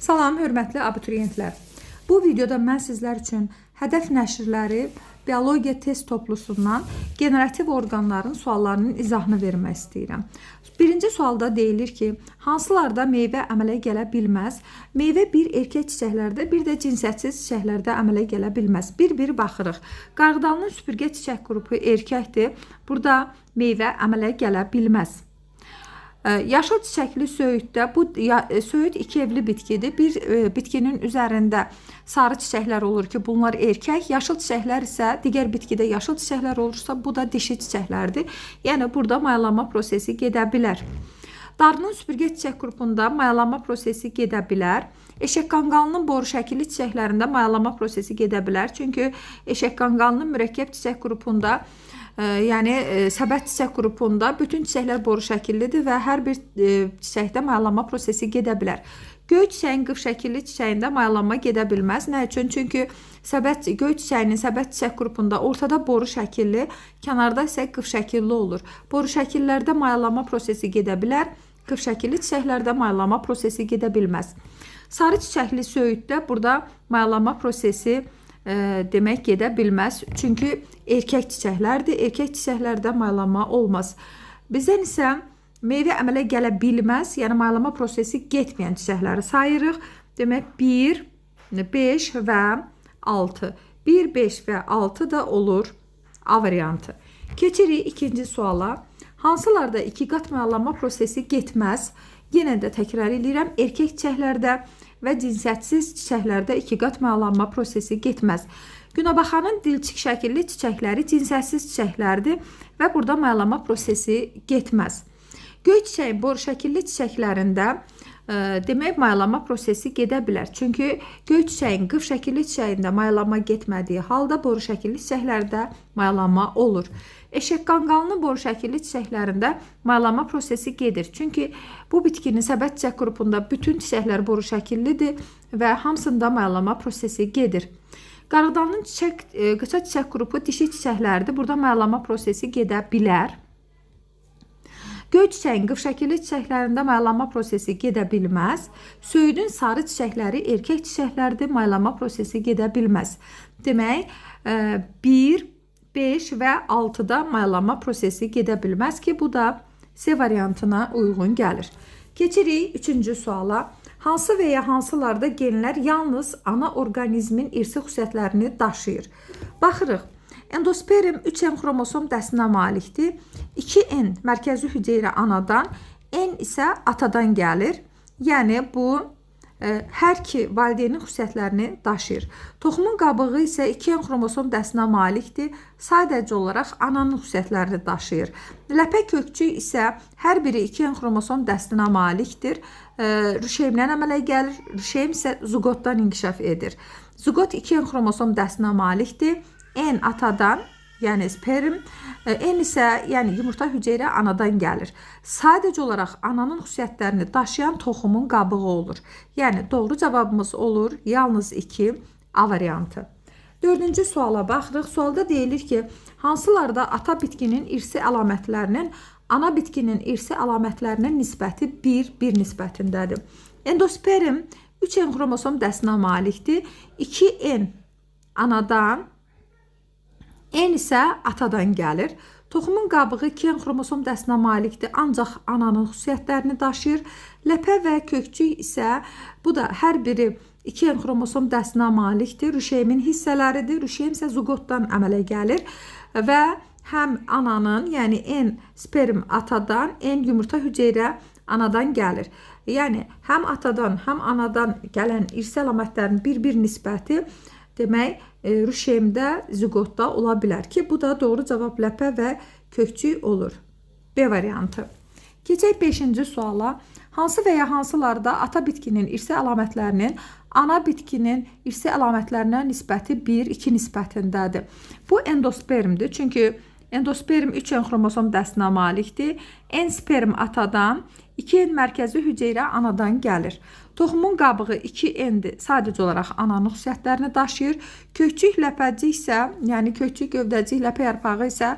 Salam, hörmətli abituriyentlər. Bu videoda mən sizlər üçün hədəf nəşrləri biologiya test toplusundan generativ orqanların suallarının izahını vermək istəyirəm. Birinci sualda deyilir ki, hansılarda meyvə əmələ gələ bilməz? Meyvə bir erkək çiçəklərdə, bir də cinsiyyətsiz çiçəklərdə əmələ gələ bilməz. Bir baxırıq. Qarğıdalının süpürgə çiçək qrupu erkəkdir. Burada meyvə əmələ gələ bilməz. Yaşıl çiçəkli söyüddə, bu söyüd iki evli bitkidir. Bir bitkinin üzərində sarı çiçəklər olur ki, bunlar erkək. Yaşıl çiçəklər isə digər bitkidə yaşıl çiçəklər olursa, bu da dişi çiçəklərdir. Yəni burada mayalanma prosesi gedə bilər. Darının süpürgə çiçək qrupunda mayalanma prosesi gedə bilər. Eşək qanqalının boru şəkilli çiçəklərində mayalanma prosesi gedə bilər. Çünki eşək qanqalının mürəkkəb çiçək qrupunda, yəni səbət çiçək qrupunda bütün çiçəklər boru şəkillidir və hər bir çiçəkdə mayalanma prosesi gedə bilər. Göy çiçəyin qıf şəkilli çiçəyində mayalanma gedə bilməz. Nə üçün? Çünki göy çiçəyinin səbət çiçək qrupunda ortada boru şəkilli, kənarda isə qıf şəkilli olur. Boru şəkillərdə mayalanma prosesi gedə bilər, qıf şəkilli çiçəklərdə mayalanma prosesi gedə bilməz. Sarı çiçəkli söyüddə burada mayalanma prosesi demək gedə bilməz. Çünki erkək çiçəklərdir. Erkək çiçəklərdə mayalanma olmaz. Bizdən isə meyvə əmələ gələ bilməz, yəni mayalanma prosesi getməyən çiçəkləri sayırıq. Demək 1, 5 və 6. 1, 5 və 6 da olur A variantı. Keçirik ikinci suala. Hansılarda iki qat mayalanma prosesi getməz? Yenə də təkrar edirəm. Erkək çiçəklərdə və cinsiyyətsiz çiçəklərdə iki qat mayalanma prosesi getməz. Günəbaxanın dilçik şəkilli çiçəkləri cinsiyyətsiz çiçəklərdir və burada mayalanma prosesi getməz. Göy çiçəyin boru şəkilli çiçəklərində demək mayalanma prosesi gedə bilər. Çünki göy çiçəyin qıf şəkilli çiçəyində mayalanma getmədiyi halda boru şəkilli çiçəklərdə mayalanma olur. Eşək qanqalının boru şəkilli çiçəklərində mayalanma prosesi gedir. Çünki bu bitkinin səbət çiçək qrupunda bütün çiçəklər boru şəkillidir və hamısında mayalanma prosesi gedir. Qarğıdalının qıça çiçək qrupu dişi çiçəklərdir. Burada mayalanma prosesi gedə bilər. Göy çiçəyin qıf şəkilli çiçəklərində mayalanma prosesi gedə bilməz. Söyüdün sarı çiçəkləri erkək çiçəklərdir. Mayalanma prosesi gedə bilməz. Demək, 1, 5 və 6-da mayalanma prosesi gedə bilməz ki, bu da C variantına uyğun gəlir. Keçirik üçüncü suala. Hansı və ya hansılarda genlər yalnız ana orqanizmin irsi xüsusiyyətlərini daşıyır? Baxırıq. Endosperm 3N xromosom dəstinə malikdir. 2N mərkəzi hüceyrə anadan, N isə atadan gəlir. Yəni bu hər iki valideynin xüsusiyyətlərini daşıyır. Toxumun qabığı isə 2N xromosom dəstinə malikdir. Sadəcə olaraq ananın xüsusiyyətlərini daşıyır. Ləpə kökçük isə hər biri 2N xromosom dəstinə malikdir. Rüşeymdən əmələ gəlir. Rüşeym isə zugotdan inkişaf edir. Zugot 2N xromosom dəstinə malikdir. N atadan, yəni sperm, N isə yəni yumurta hüceyrə anadan gəlir. Sadəcə olaraq ananın xüsusiyyətlərini daşıyan toxumun qabığı olur. Yəni doğru cavabımız olur yalnız 2 A variantı. Dördüncü suala baxırıq. Sualda deyilir ki, hansılarda ata bitkinin irsi əlamətlərinin ana bitkinin irsi əlamətlərinə nisbəti 1 nisbətindədir. Endosperm 3N xromosom dəstinə malikdir. 2N anadan, N isə atadan gəlir. Toxumun qabığı 2N xromosom dəstinə malikdir, ancaq ananın xüsusiyyətlərini daşıyır. Ləpə və kökçük isə bu da hər biri 2N xromosom dəstinə malikdir. Rüşeymin hissələridir. Rüşeym isə zugotdan əmələ gəlir və həm ananın, yəni N sperm atadan, N yumurta hüceyrə anadan gəlir. Yəni həm atadan, həm anadan gələn irsi əlamətlərin bir nisbəti demək, rüşeymdə, zigotda ola bilər ki, bu da doğru cavab ləpə və kökçük olur. B variantı. Keçək 5-ci suala. Hansı və ya hansılarda ata bitkinin irsi əlamətlərinin ana bitkinin irsi əlamətlərinə nisbəti 1-2 nisbətindədir. Bu endospermdir. Çünki endosperm 3N xromosom dəstinə malikdir. N sperm atadan, 2N mərkəzi hüceyrə anadan gəlir. Toxumun qabığı 2N-dir. Sadəcə olaraq ananın xüsusiyyətlərini daşıyır. Kökçük ləpəcik isə, yəni kökçük, gövdəcik, ləpə yarpağı isə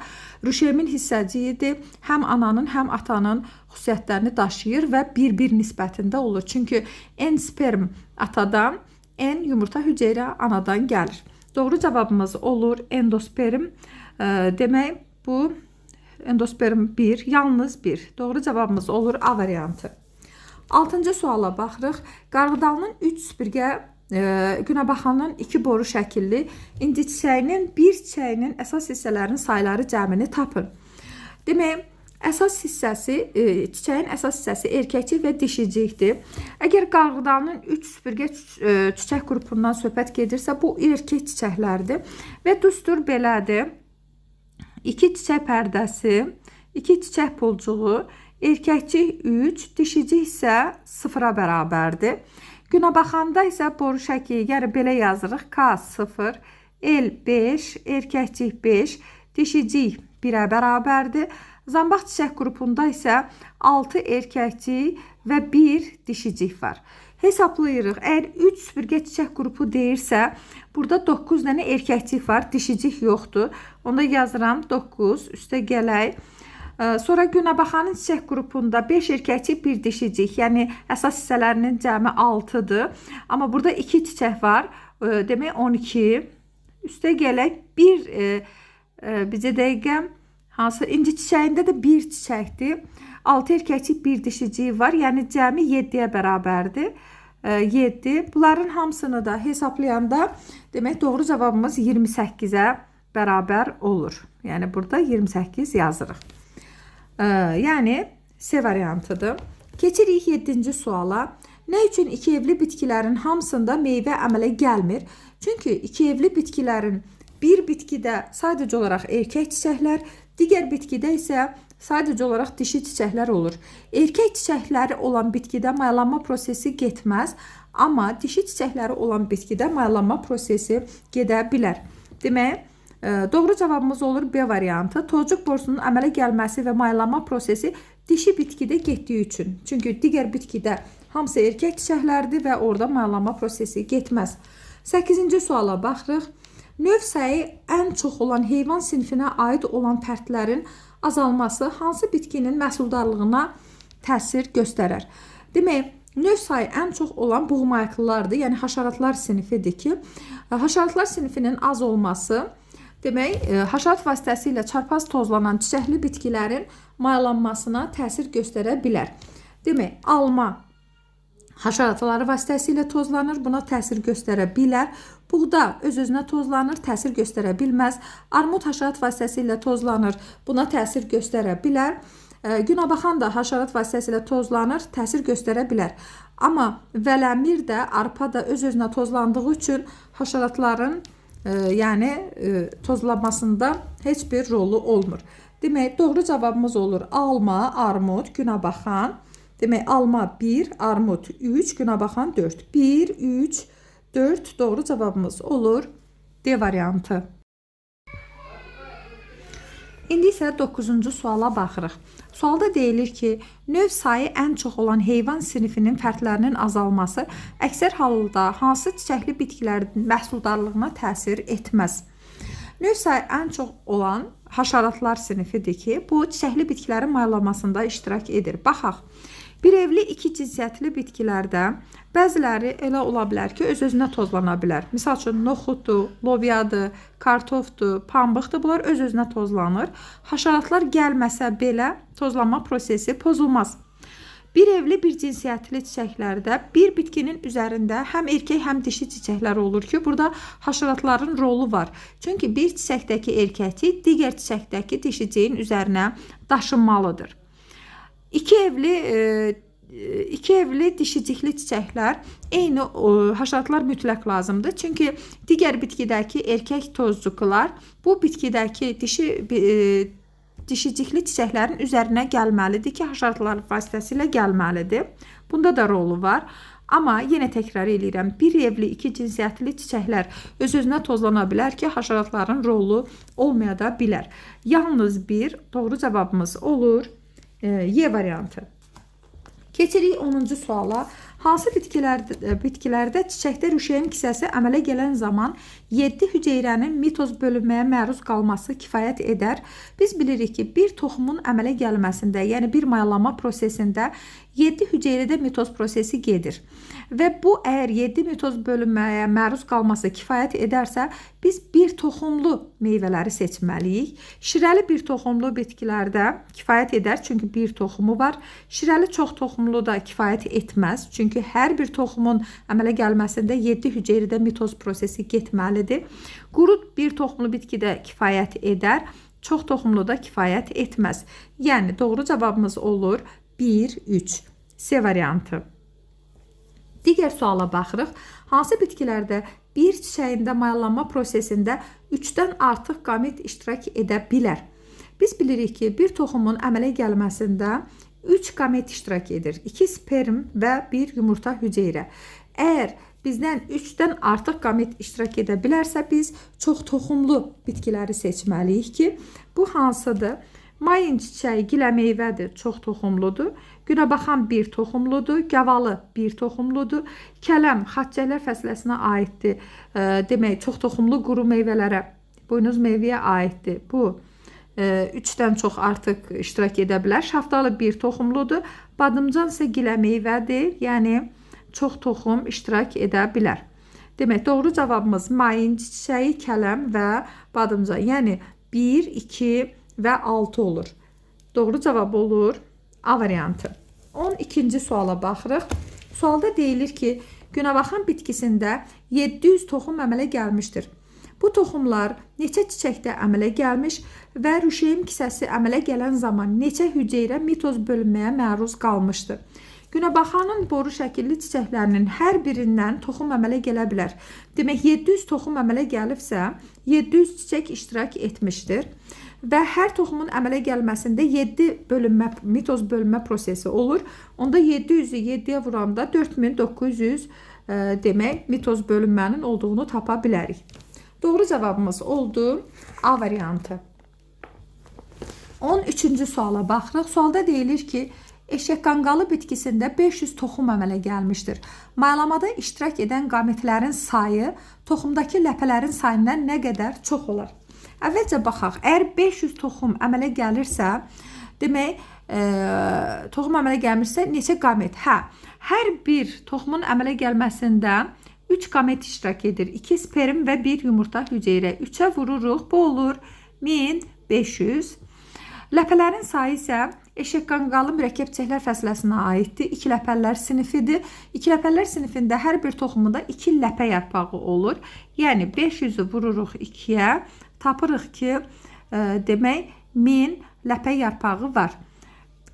rüşemin hissəciyidir. Həm ananın, həm atanın xüsusiyyətlərini daşıyır və 1-1 nisbətində olur. Çünki N sperm atadan, N yumurta hüceyrə anadan gəlir. Doğru cavabımız olur endosperm. Demək, bu endosperm 1, yalnız 1. Doğru cavabımız olur A variantı. 6-cı suala baxırıq. Qarğıdalının 3 süpürgə, günəbaxanın 2 boru şəkilli inci çiçəyinin bir çiçəyinin əsas hissələrinin sayları cəmini tapın. Demək, əsas hissəsi, çiçəyin əsas hissəsi erkəkçik və dişicikdir. Əgər qarğıdalının 3 süpürgə çiçək qrupundan söhbət gedirsə, bu erkək çiçəklərdir və düstur belədir. 2 çiçək pərdəsi, 2 çiçək pulcuğu, erkəkçik 3, dişicik isə 0-a bərabərdir. Günəbaxanda isə boru şəkli, yəni belə yazırıq. K0, L5, erkəkçik 5, dişicik 1-ə bərabərdir. Zambaq çiçək qrupunda isə 6 erkəkçik və 1 dişicik var. Hesablayırıq. Əgər 3 süpürgə çiçək qrupu deyirsə, burada 9 dənə erkəkçik var, dişicik yoxdur. Onda yazıram 9, üstə gələk. Sonra günəbaxanın çiçək qrupunda 5 erkəkçik, 1 dişicik, yəni əsas hissələrinin cəmi 6-dır. Amma burada 2 çiçək var, demək 12. Üstə gələk, bizə dəqiqə, hansı, inci çiçəyində də 1 çiçəkdir. 6 erkəkçik, 1 dişicik var, yəni cəmi 7-yə bərabərdir. 7. Bunların hamısını da hesablayanda, demək, doğru cavabımız 28-ə bərabər olur. Yəni, burada 28 yazırıq. Yəni, C variantıdır. Keçirik 7-ci suala. Nə üçün iki evli bitkilərin hamısında meyvə əmələ gəlmir? Çünki iki evli bitkilərin bir bitkidə sadəcə olaraq erkək çiçəklər, digər bitkidə isə sadəcə olaraq dişi çiçəklər olur. Erkək çiçəkləri olan bitkidə mayalanma prosesi getməz, amma dişi çiçəkləri olan bitkidə mayalanma prosesi gedə bilər. Demək, doğru cavabımız olur B variantı. Tozcuq borusunun əmələ gəlməsi və mayalanma prosesi dişi bitkidə getdiyi üçün. Çünki digər bitkidə hamısı erkək çiçəklərdir və orada mayalanma prosesi getməz. 8-ci suala baxırıq. Növ sayı ən çox olan heyvan sinfinə aid olan fərdlərin azalması hansı bitkinin məhsuldarlığına təsir göstərər? Demək, növ sayı ən çox olan buğmayıqlılardır, yəni haşeratlar sinifidir ki, haşeratlar sinifinin az olması, demək, haşerat vasitəsilə çarpaz tozlanan çiçəkli bitkilərin mayalanmasına təsir göstərə bilər. Demək, alma haşeratları vasitəsilə tozlanır, buna təsir göstərə bilər. Buğda öz-özünə tozlanır, təsir göstərə bilməz. Armud haşerat vasitəsilə tozlanır, buna təsir göstərə bilər. Günəbaxan da haşerat vasitəsilə tozlanır, təsir göstərə bilər. Amma vələmir də, arpa da öz-özünə tozlandığı üçün haşeratların yəni tozlanmasında heç bir rolu olmur. Demək, doğru cavabımız olur alma, armud, günəbaxan. Demək, alma 1, armud 3, günəbaxan 4. 1, 3, 4 doğru cavabımız olur D variantı. İndi isə 9-cu suala baxırıq. Sualda deyilir ki, növ sayı ən çox olan heyvan sinifinin fərdlərinin azalması əksər halda hansı çiçəkli bitkilərin məhsuldarlığına təsir etməz? Növ sayı ən çox olan haşeratlar sinifidir ki, bu çiçəkli bitkilərin mayalanmasında iştirak edir. Baxaq. Bir evli iki cinsiyyətli bitkilərdə bəziləri elə ola bilər ki, öz-özünə tozlana bilər. Misal üçün, noxuddur, lobyadır, kartofdur, pambıqdır. Bunlar öz-özünə tozlanır. Haşeratlar gəlməsə belə tozlanma prosesi pozulmaz. Bir evli bir cinsiyyətli çiçəklərdə bir bitkinin üzərində həm erkək, həm dişi çiçəklər olur ki, burada haşeratların rolu var. Çünki bir çiçəkdəki erkəkçik digər çiçəkdəki dişiciyin üzərinə daşınmalıdır. İki evli dişicikli çiçəklər eyni haşeratlar mütləq lazımdır. Çünki digər bitkidəki erkək tozcuqlar bu bitkidəki dişicikli çiçəklərin üzərinə gəlməlidir ki, haşeratlar vasitəsilə gəlməlidir. Bunda da rolu var. Amma yenə təkrar edirəm, bir evli iki cinsiyyətli çiçəklər öz-özünə tozlana bilər ki, haşeratların rolu olmaya da bilər. Yalnız bir doğru cavabımız olur Y variantı. Keçirik 10-cu suala. Hansı bitkilərdə çiçəkdə rüşeym kisəsi əmələ gələn zaman 7 hüceyrənin mitoz bölünməyə məruz qalması kifayət edər? Biz bilirik ki, bir toxumun əmələ gəlməsində, yəni bir mayalanma prosesində 7 hüceyrədə mitoz prosesi gedir. Və bu, əgər 7 mitoz bölünməyə məruz qalması kifayət edərsə, biz bir toxumlu meyvələri seçməliyik. Şirəli bir toxumlu bitkilərdə kifayət edər, çünki bir toxumu var. Şirəli çox toxumlu da kifayət etməz, çünki hər bir toxumun əmələ gəlməsində 7 hüceyrədə mitoz prosesi getməlidir. Qurut bir toxumlu bitkidə kifayət edər, çox toxumlu da kifayət etməz. Yəni, doğru cavabımız olur 1, 3. C variantı. Digər suala baxırıq. Hansı bitkilərdə bir çiçəyində mayalanma prosesində 3-dən artıq qamet iştirak edə bilər? Biz bilirik ki, bir toxumun əmələ gəlməsində 3 qamet iştirak edir. 2 sperm və 1 yumurta hüceyrə. Əgər bizdən 3-dən artıq qamet iştirak edə bilərsə, biz çox toxumlu bitkiləri seçməliyik ki, bu hansıdır? Mayın çiçəyi gilə meyvədir, çox toxumludur. Günəbaxan bir toxumludur, gavalı bir toxumludur. Kələm xaççəklər fəsləsinə aiddir. Demək, çox toxumlu quru meyvələrə, buynuz meyvəyə aiddir. Bu 3-dən çox artıq iştirak edə bilər. Şaftalı bir toxumludur. Badımcan isə gilə meyvədir, yəni çox toxum iştirak edə bilər. Demək, doğru cavabımız mayın çiçəyi, kələm və badımcan. Yəni 1, 2 və 6 olur. Doğru cavab olur A variantı. 12-ci suala baxırıq. Sualda deyilir ki, günəbaxan bitkisində 700 toxum əmələ gəlmişdir. Bu toxumlar neçə çiçəkdə əmələ gəlmiş və rüşeym kisəsi əmələ gələn zaman neçə hüceyrə mitoz bölünməyə məruz qalmışdır? Günəbaxanın boru şəkilli çiçəklərinin hər birindən toxum əmələ gələ bilər. Demək, 700 toxum əmələ gəlibsə, 700 çiçək iştirak etmişdir. Və hər toxumun əmələ gəlməsində 7 mitoz bölünmə prosesi olur. Onda 700-ü 7-yə vuranda 4900 demək, mitoz bölünmənin olduğunu tapa bilərik. Doğru cavabımız oldu A variantı. 13-cü suala baxırıq. Sualda deyilir ki, eşək qanqalı bitkisində 500 toxum əmələ gəlmişdir. Mayalamada iştirak edən qametlərin sayı toxumdakı ləpələrin sayından nə qədər çox olar? Əvvəlcə baxaq, əgər 500 toxum əmələ gəlirsə, demək, toxum əmələ gəlmirsə, neçə qamet? Hər bir toxumun əmələ gəlməsində 3 qamet iştirak edir. 2 sperm və 1 yumurta hüceyrə. 3-ə vururuq, bu olur 1500. Ləpələrin sayı isə eşək qanqalı mürəkkəb çiçəklər fəsləsinə aiddir. 2 ləpələr sinifidir. 2 ləpələr sinifində hər bir toxumunda 2 ləpə yarpağı olur. Yəni 500-ü vururuq 2-yə. Tapırıq ki, demək, 1000 ləpə yarpağı var.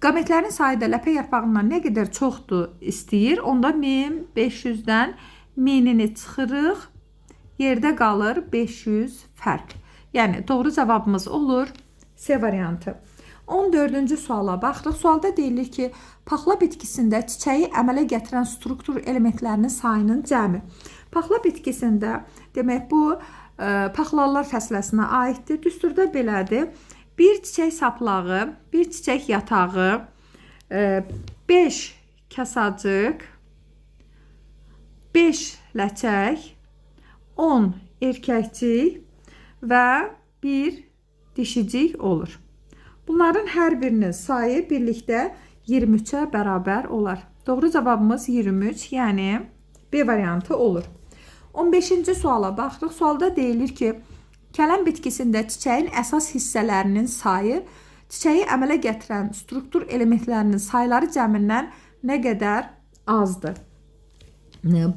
Qametlərin sayı da ləpə yarpağından nə qədər çoxdur istəyir. Onda 1500-dən 1000-ini çıxırıq. Yerdə qalır 500 fərq. Yəni, doğru cavabımız olur C variantı. 14-cü suala baxırıq. Sualda deyilir ki, paxla bitkisində çiçəyi əmələ gətirən struktur elementlərinin sayının cəmi. Paxla bitkisində, demək, bu paxlallar fəsləsinə aiddir. Düsturda belədir. Bir çiçək saplağı, bir çiçək yatağı, 5 kasacıq, 5 ləçək, 10 erkəkcik və 1 dişicik olur. Bunların hər birinin sayı birlikdə 23-ə bərabər olar. Doğru cavabımız 23, yəni B variantı olur. 15-ci suala baxırıq. Sualda deyilir ki, kələm bitkisində çiçəyin əsas hissələrinin sayı çiçəyi əmələ gətirən struktur elementlərinin sayları cəmindən nə qədər azdır?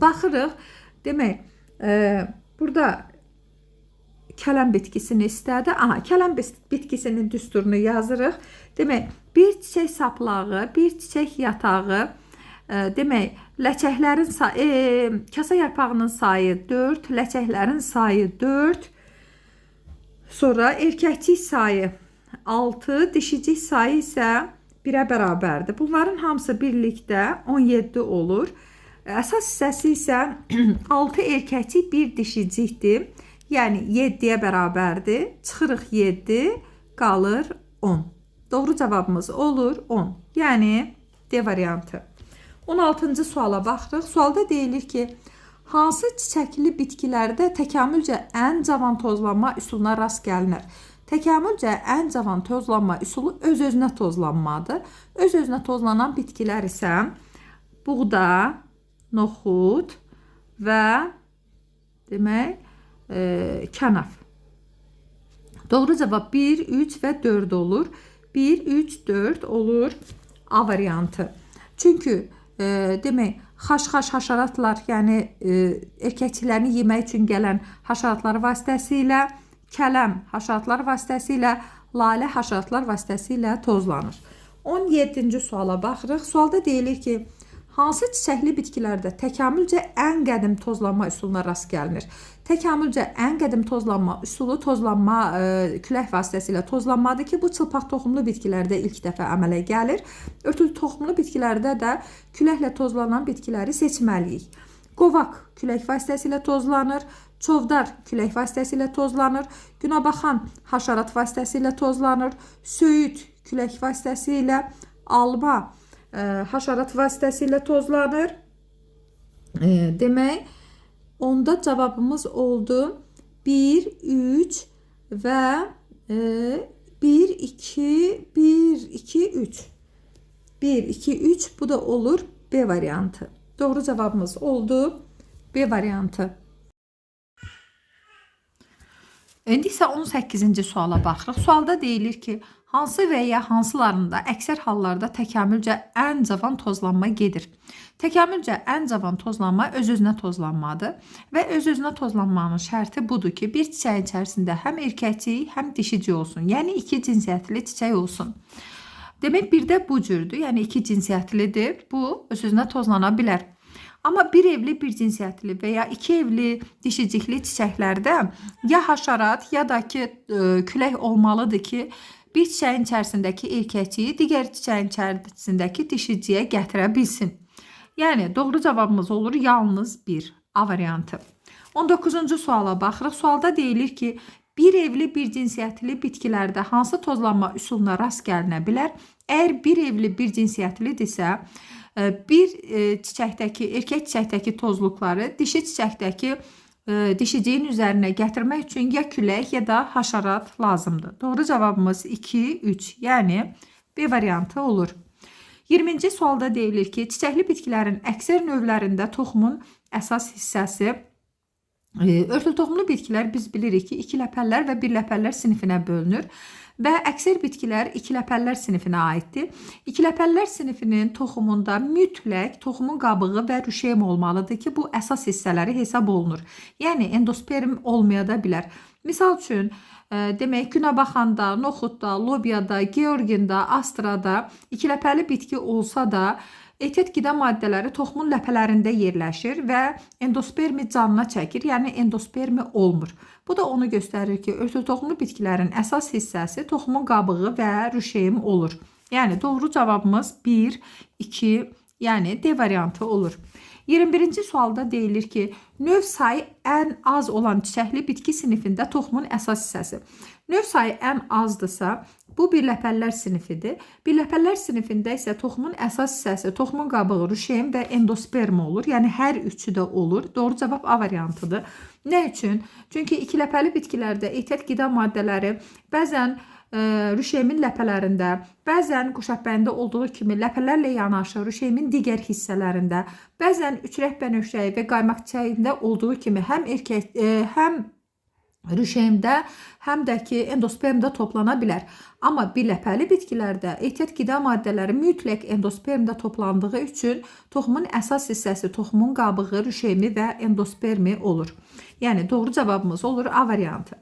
Baxırıq. Demək, burada kələm bitkisini istədi. Kələm bitkisinin düsturunu yazırıq. Demək, bir çiçək saplağı, bir çiçək yatağı, demək, ləçəklərin sayı, kasa yarpağının sayı 4, ləçəklərin sayı 4, sonra erkəkcik sayı 6, dişicik sayı isə 1-ə bərabərdir. Bunların hamısı birlikdə 17 olur. Əsas hissəsi isə 6 erkəkcik, 1 dişicikdir. Yəni 7-yə bərabərdir. Çıxırıq 7, qalır 10. Doğru cavabımız olur 10. Yəni D variantı. 16-cı suala baxırıq. Sualda deyilir ki, hansı çiçəkli bitkilərdə təkamülcə ən cavan tozlanma üsuluna rast gəlinir? Təkamülcə ən cavan tozlanma üsulu öz-özünə tozlanmadır. Öz-özünə tozlanan bitkilər isə buğda, noxud və demək, kənaf. Doğru cavab 1, 3 və 4 olur. 1, 3, 4 olur A variantı. Çünki demək, xaş-xaş haşaratlar, yəni erkəkçilərini yemək üçün gələn haşaratlar vasitəsilə, kələm haşaratlar vasitəsilə, lalə haşaratlar vasitəsilə tozlanır. 17-ci suala baxırıq. Sualda deyilir ki, hansı çiçəkli bitkilərdə təkamülcə ən qədim tozlanma üsuluna rast gəlinir? Təkamülcə ən qədim tozlanma üsulu tozlanma külək vasitəsilə tozlanmadır ki, bu çılpaq toxumlu bitkilərdə ilk dəfə əmələ gəlir. Örtülü toxumlu bitkilərdə də küləklə tozlanan bitkiləri seçməliyik. Qovaq külək vasitəsilə tozlanır, çovdar külək vasitəsilə tozlanır, günəbaxan haşarat vasitəsilə tozlanır, söyüd külək vasitəsilə, alma haşarat vasitəsilə tozlanır. Demək, onda cavabımız oldu 1, 3 və 1, 2, 1, 2, 3. 1, 2, 3 bu da olur B variantı. Doğru cevabımız oldu B variantı. İndi isə 18-ci suala baxırıq. Sualda deyilir ki, hansı və ya hansılarında əksər hallarda təkamülcə ən cavan tozlanma gedir? Təkamülcə ən cavan tozlanma öz-özünə tozlanmadır və öz-özünə tozlanmanın şərti budur ki, bir çiçəyin içərisində həm erkəkçi, həm dişici olsun. Yəni iki cinsiyyətli çiçək olsun. Demək, bir də bu cürdür. Yəni iki cinsiyyətlidir. Bu öz-özünə tozlana bilər. Amma bir evli, bir cinsiyyətli və ya iki evli dişicikli çiçəklərdə ya haşarat ya da ki külək olmalıdır ki, bir çiçəyin içərisindəki erkəkçiyi digər çiçəyin içərisindəki dişiciyə gətirə bilsin. Yəni doğru cavabımız olur yalnız 1 A variantı. 19-cu suala baxırıq. Sualda deyilir ki, bir evli, bir cinsiyyətli bitkilərdə hansı tozlanma üsuluna rast gəlinə bilər? Əgər bir evli, bir cinsiyyətlidirsə, bir çiçəkdəki, erkək çiçəkdəki tozluqları dişi çiçəkdəki dişiciyin üzərinə gətirmək üçün ya külək ya da haşarat lazımdır. Doğru cavabımız 2, 3, yəni B variantı olur. 20-ci sualda deyilir ki, çiçəkli bitkilərin əksər növlərində toxumun əsas hissəsi örtülü toxumlu bitkilər biz bilirik ki, ikiləpəllər və birləpəllər sinifinə bölünür və əksər bitkilər ikiləpəllər sinifinə aiddir. İkiləpəllər sinifinin toxumunda mütləq toxumun qabığı və rüşeym olmalıdır ki, bu əsas hissələri hesab olunur. Yəni endosperm olmaya da bilər. Misal üçün, demək, günəbaxanda, noxudda, lobyada, georgində, astrada ikiləpəli bitki olsa da, ehtiyat qida maddələri toxumun ləpələrində yerləşir və endospermi canına çəkir, yəni endospermi olmur. Bu da onu göstərir ki, örtülü toxumlu bitkilərin əsas hissəsi toxumun qabığı və rüşeym olur. Yəni doğru cavabımız 1, 2, yəni D variantı olur. 21-ci sualda deyilir ki, növ sayı ən az olan çiçəkli bitki sinifində toxumun əsas hissəsi. Növ sayı ən azdırsa, bu birləpəllər sinifidir. Birləpəllər sinifində isə toxumun əsas hissəsi, toxumun qabığı, rüşeym və endosperm olur. Yəni hər üçü də olur. Doğru cavab A variantıdır. Nə üçün? Çünki ikiləpəli bitkilərdə ehtiyat qida maddələri bəzən rüşeymin ləpələrində, bəzən quşəbəyində olduğu kimi ləpələrlə yanaşı rüşeymin digər hissələrində, bəzən üçrək bənövşəyi və qaymaq çiçəyində olduğu kimi həm rüşeymdə, həm də ki endospermdə toplana bilər. Amma birləpəli bitkilərdə ehtiyat qida maddələri mütləq endospermdə toplandığı üçün toxumun əsas hissəsi toxumun qabığı, rüşeymi və endospermi olur. Yəni doğru cavabımız olur A variantı.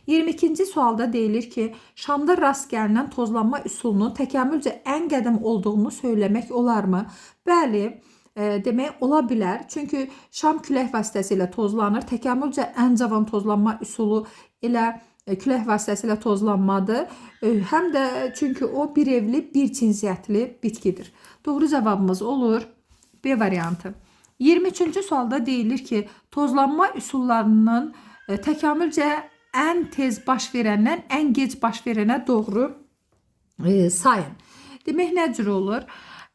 22-ci sualda deyilir ki, Şamda rast gəlinən tozlanma üsulunun təkamülcə ən qədim olduğunu söyləmək olarmı? Bəli, demək ola bilər. Çünki Şam külək vasitəsilə tozlanır. Təkamülcə ən cavan tozlanma üsulu elə külək vasitəsilə tozlanmadır. Həm də çünki o bir evli, bir cinsiyyətli bitkidir. Doğru cavabımız olur B variantı. 23-cü sualda deyilir ki, tozlanma üsullarının təkamülcə ən tez baş verəndən ən gec baş verənə doğru sayın. Demək nə cür olur?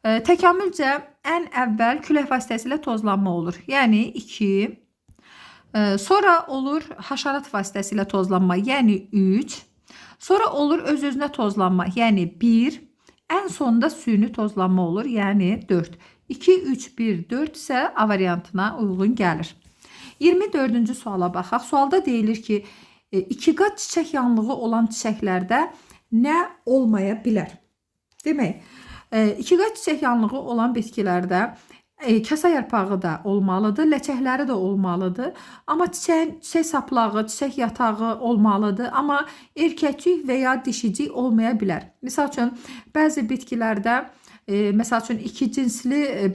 Təkamülcə ən əvvəl külək vasitəsilə tozlanma olur. Yəni 2. Sonra olur haşerat vasitəsilə tozlanma, yəni 3. Sonra olur öz-özünə tozlanma, yəni 1. Ən sonunda süni tozlanma olur, yəni 4. 2, 3, 1, 4 isə A variantına uyğun gəlir. 24-cü suala baxaq. Sualda deyilir ki, 2 qat çiçək yanlığı olan çiçəklərdə nə olmaya bilər? Demək, 2 qat çiçək yanlığı olan bitkilərdə kasa yarpağı da olmalıdır, ləçəkləri də olmalıdır. Amma çiçək saplağı, çiçək yatağı olmalıdır. Amma erkəkcik və ya dişicik olmaya bilər. Misal üçün, bəzi bitkilərdə, məsəl üçün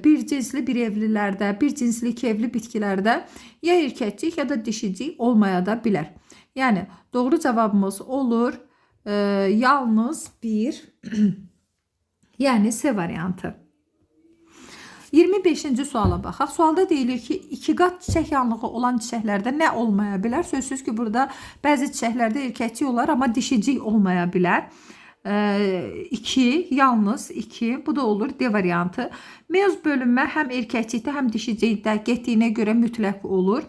bir cinsli bir evlilərdə, bir cinsli iki evli bitkilərdə ya erkəkcik ya da dişicik olmaya da bilər. Yəni, doğru cavabımız olur yalnız 1, yəni C variantı. 25-ci suala baxaq. Sualda deyilir ki, 2 qat çiçək yanlığı olan çiçəklərdə nə olmaya bilər? Sözsüz ki, burada bəzi çiçəklərdə erkəkcik olar, amma dişicik olmaya bilər. 2, yalnız 2, bu da olur D variantı. Meyoz bölünmə həm erkəkcikdə, həm dişicikdə getdiyinə görə mütləq olur.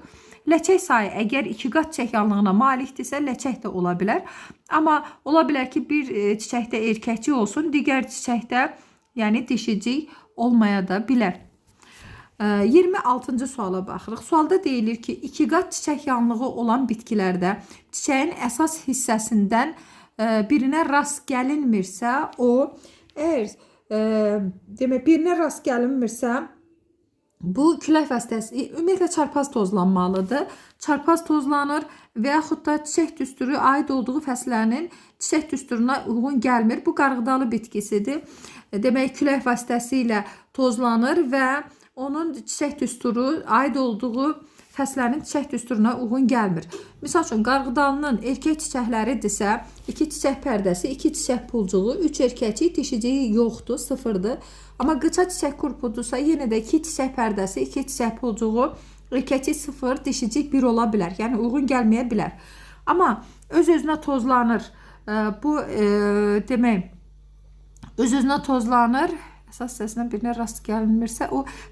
Ləçək sayı əgər 2 qat çiçək yanlığına malikdirsə, ləçək də ola bilər. Amma ola bilər ki, bir çiçəkdə erkəkcik olsun, digər çiçəkdə, yəni dişicik olmaya da bilər. 26-cı suala baxırıq. Sualda deyilir ki, 2 qat çiçək yanlığı olan bitkilərdə çiçəyin əsas hissəsindən birinə rast gəlinmirsə, demək, birinə rast gəlinmirsə, bu külək vasitəsi ümumiyyətlə çarpaz tozlanmalıdır. Çarpaz tozlanır və yaxud da çiçək düsturu aid olduğu fəslənin çiçək düsturuna uyğun gəlmir. Bu qarğıdalı bitkisidir. Demək, külək vasitəsilə tozlanır və onun çiçək düsturu aid olduğu fəslənin çiçək düsturuna uyğun gəlmir. Misal üçün, qarğıdalının erkək çiçəkləridirsə, 2 çiçək pərdəsi, 2 çiçək pulcuğu, 3 erkəkcik, dişiciyi yoxdur, 0-dır. Amma qıça çiçək qurpudursa, yenə də 2 çiçək pərdəsi, 2 çiçək pulcuğu, erkəkcik 0, dişicik 1 ola bilər. Yəni, uyğun gəlməyə bilər. Amma öz-özünə tozlanır. Bu, demək, öz-özünə tozlanır. Əsas hissəsindən birinə rast gəlinmirsə,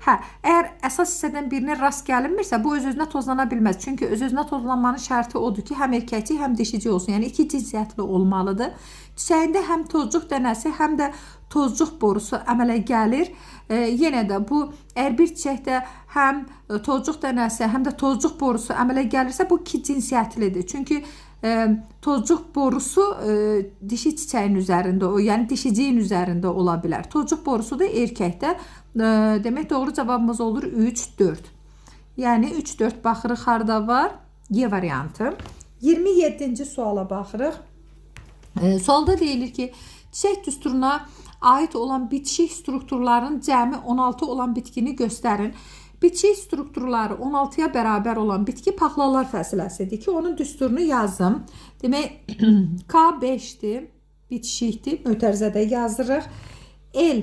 əgər əsas hissədən birinə rast gəlinmirsə, bu öz-özünə tozlana bilməz. Çünki öz-özünə tozlanmanın şərti odur ki, həm erkəkcik, həm dişicik olsun. Yəni, 2 cinsiyyətli olmalıdır. Çiçəyində həm tozcuq dənəsi, həm də tozcuq borusu əmələ gəlir. Yenə də bu, əgər bir çiçəkdə həm tozcuq dənəsi, həm də tozcuq borusu əmələ gəlirsə, bu 2 cinsiyyətlidir. Çünki tozcuq borusu dişi çiçəyin üzərində, yəni dişiciyin üzərində ola bilər. Tozcuq borusu da erkəkdə. Demək, doğru cavabımız olur 3, 4. Yəni, 3, 4 baxırıq, harada var? Y variantı. 27-ci suala baxırıq. Sualda deyilir ki, çiçək düsturuna aid olan bitişik strukturların cəmi 16 olan bitkini göstərin. Bitişik strukturları 16-ya bərabər olan bitki paxlalar fəsiləsidir ki, onun düsturunu yazdım. Demək, K 5-dir, bitişikdir, mötərizədə yazırıq. L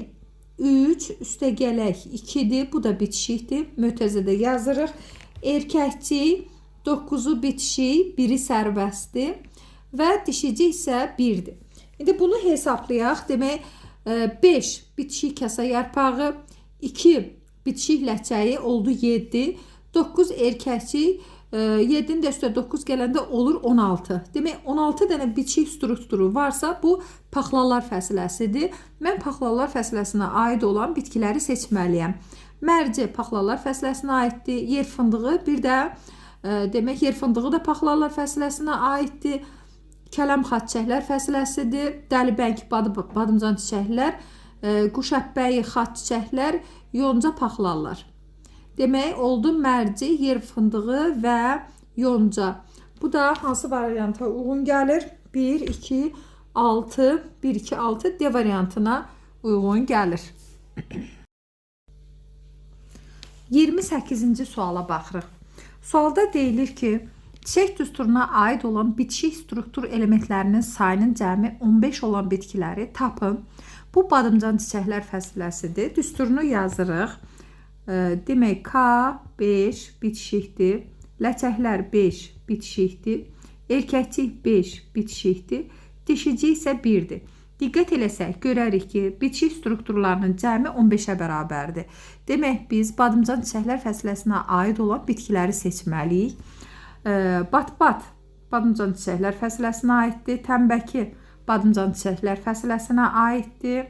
3, üstəgələk 2-dir, bu da bitişikdir, mötərizədə yazırıq. Erkəkcik 9-u bitişik, 1-i sərbəstdir və dişicik isə 1-dir. İndi bunu hesablayaq. Demək, 5 bitişik kasa yarpağı, 2 bitişik ləçəyi oldu 7, 9 erkəkcik, 7-nin də üstə 9 gələndə olur 16. Demək, 16 dənə bitişik strukturu varsa, bu paxlalar fəsiləsidir. Mən paxlalar fəsiləsinə aid olan bitkiləri seçməliyəm. Mərci paxlalar fəsiləsinə aiddir, yer fındığı, bir də demək, yer fındığı da paxlalar fəsiləsinə aiddir. Kələm xat çiçəklər fəsiləsidir, dəlibəng badımcan çiçəklər, quş əpbəyi xat çiçəklər, yonca paxlarlar. Demək, oldu mərci, yer fındığı və yonca. Bu da hansı varianta uyğun gəlir? 1, 2, 6, 1, 2, 6 D variantına uyğun gəlir. 28-ci suala baxırıq. Sualda deyilir ki, çiçək düsturuna aid olan bitişik struktur elementlərinin sayının cəmi 15 olan bitkiləri tapın. Bu badımcan çiçəklər fəsiləsidir. Düsturunu yazırıq. Demək, K 5 bitişikdir. Ləçəklər 5 bitişikdir. Erkəkcik 5 bitişikdir. Dişicik isə 1-dir. Diqqət eləsək, görərik ki, bitki strukturlarının cəmi 15-ə bərabərdir. Demək, biz badımcan çiçəklər fəsiləsinə aid olan bitkiləri seçməliyik. Bat-bat badımcan çiçəklər fəsiləsinə aiddir. Tənbəki badımcan çiçəklər fəsiləsinə aiddir.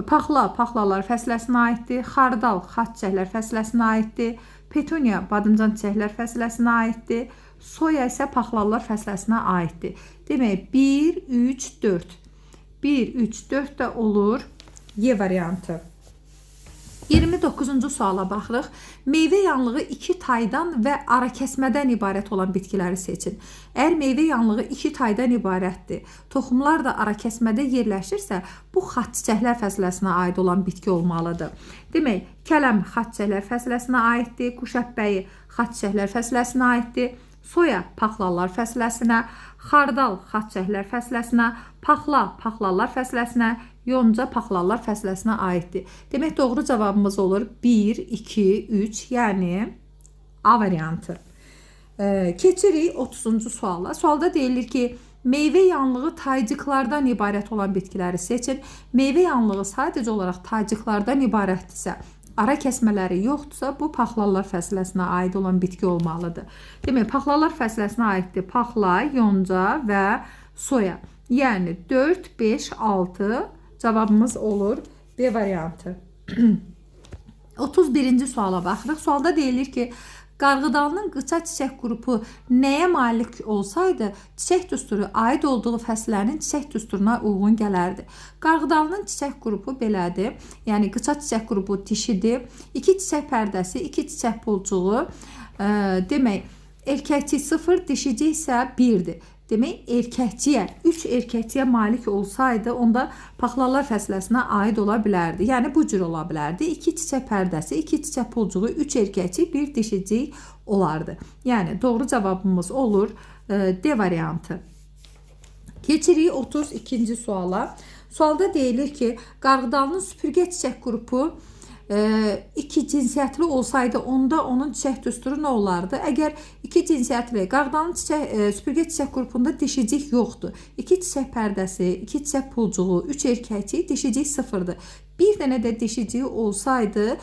Paxlalar fəsiləsinə aiddir. Xardal xaç çiçəklər fəsiləsinə aiddir. Petunia badımcan çiçəklər fəsiləsinə aiddir. Soya isə paxlalar fəsiləsinə aiddir. Demək, 1, 3, 4. 1, 3, 4 də olur Y variantı. 29-cu suala baxırıq. Meyvə yanlığı 2 taydan və arakəsmədən ibarət olan bitkiləri seçin. Əgər meyvə yanlığı 2 taydan ibarətdir, toxumlar da arakəsmədə yerləşirsə, bu xaç çiçəklər fəsiləsinə aid olan bitki olmalıdır. Demək, kələm xaç çiçəklər fəsiləsinə aiddir, quş əpbəyi xaç çiçəklər fəsiləsinə aiddir, soya paxlalar fəsiləsinə, xardal xaç çiçəklər fəsiləsinə, paxlalar fəsiləsinə, yonca paxlalar fəsiləsinə aiddir. Demək, doğru cavabımız olur 1, 2, 3, yəni A variantı. Keçirik 30-cu suala. Sualda deyilir ki, meyvə yanlığı taycıqlardan ibarət olan bitkiləri seçin. Meyvə yanlığı sadəcə olaraq taycıqlardan ibarətdirsə, ara kəsmələri yoxdursa, bu paxlalar fəsiləsinə aid olan bitki olmalıdır. Demək, paxlalar fəsiləsinə aiddir paxla, yonca və soya. Yəni 4, 5, 6 cavabımız olur B variantı. 31-ci suala baxırıq. Sualda deyilir ki, qarğıdalının qıça çiçək qrupu nəyə malik olsaydı, çiçək düsturu aid olduğu fəslərin çiçək düsturuna uyğun gələrdi. Qarğıdalının çiçək qrupu belədir. Yəni, qıça çiçək qrupu dişidir. 2 çiçək pərdəsi, 2 çiçək pulcuğu. Demək, erkəkçi 0, dişici isə 1-dir. Demək, erkəkçiyə, 3 erkəkçiyə malik olsaydı, onda paxlalar fəsiləsinə aid ola bilərdi. Yəni, bu cür ola bilərdi. 2 çiçək pərdəsi, 2 çiçək pulcuğu, 3 erkəkçi, 1 dişicik olardı. Yəni, doğru cavabımız olur D variantı. Keçirik 32-ci suala. Sualda deyilir ki, qarğıdalının süpürgə çiçək qrupu 2 cinsiyyətli olsaydı, onda onun çiçək düsturu nə olardı? Əgər 2 cinsiyyətli, qarğıdalının süpürgə çiçək qrupunda dişicik yoxdur. 2 çiçək pərdəsi, 2 çiçək pulcuğu, 3 erkəkçi, dişicik 0-dır. Bir dənə də dişicik olsaydı,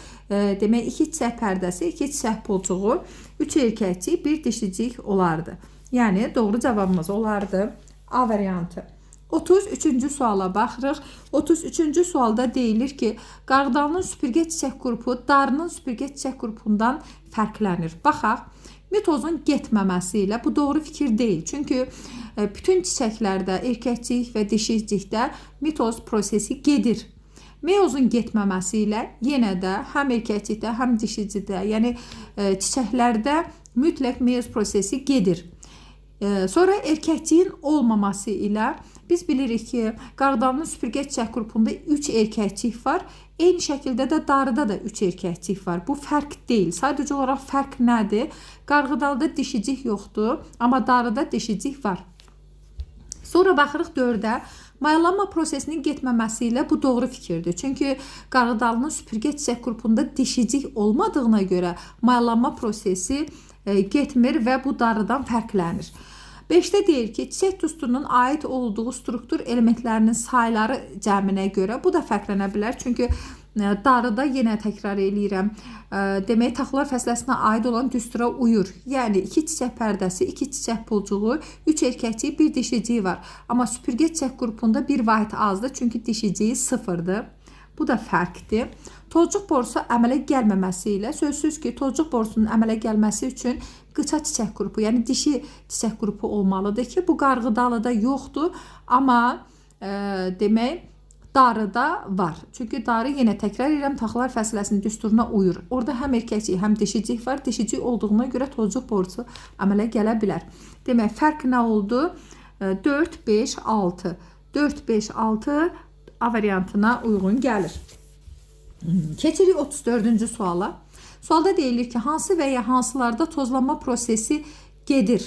demək 2 çiçək pərdəsi, 2 çiçək pulcuğu, 3 erkəkçi, 1 dişicik olardı. Yəni, doğru cavabımız olardı A variantı. 33-cü suala baxırıq. 33-cü sualda deyilir ki, qarğıdalının süpürgə çiçək qrupu darının süpürgə çiçək qrupundan fərqlənir. Baxaq, mitozun getməməsi ilə bu doğru fikir deyil. Çünki bütün çiçəklərdə, erkəkcik və dişicikdə mitoz prosesi gedir. Meyozun getməməsi ilə yenə də həm erkəkcikdə, həm dişicikdə, yəni çiçəklərdə mütləq meyoz prosesi gedir. Sonra erkəkciyin olmaması ilə biz bilirik ki, qarğıdalının süpürgə çiçək qrupunda 3 erkəkcik var. Eyni şəkildə də darıda da 3 erkəkcik var. Bu fərq deyil. Sadəcə olaraq fərq nədir? Qarğıdalda dişicik yoxdur, amma darıda dişicik var. Sonra baxırıq 4-ə. Mayalanma prosesinin getməməsi ilə bu doğru fikirdir. Çünki qarğıdalının süpürgə çiçək qrupunda dişicik olmadığına görə mayalanma prosesi getmir və bu darıdan fərqlənir. 5-də deyir ki, çiçək düsturunun aid olduğu struktur elementlərinin sayları cəminə görə bu da fərqlənə bilər. Çünki darıda yenə təkrar eləyirəm. Demək, taxılar fəsiləsinə aid olan düstura uyur. Yəni, 2 çiçək pərdəsi, 2 çiçək pulcuğu, 3 erkəkçik, 1 dişiciyi var. Amma süpürgə çiçək qrupunda bir vahid azdır, çünki dişiciyi 0-dır. Bu da fərqdir. Tozcuq borusu əmələ gəlməməsi ilə, sözsüz ki, tozcuq borusunun əmələ gəlməsi üçün qıça çiçək qrupu, yəni dişi çiçək qrupu olmalıdır ki, bu qarğıdalıda yoxdur, amma demək, darıda var. Çünki darı yenə təkrar edirəm, taxılar fəsiləsinin düsturuna uyur. Orada həm erkəkcik, həm dişicik var. Dişicik olduğuna görə tozcuq borusu əmələ gələ bilər. Demək, fərq nə oldu? 4, 5, 6. 4, 5, 6 A variantına uyğun gəlir. Keçirik 34-cü suala. Sualda deyilir ki, hansı və ya hansılarda tozlanma prosesi gedir?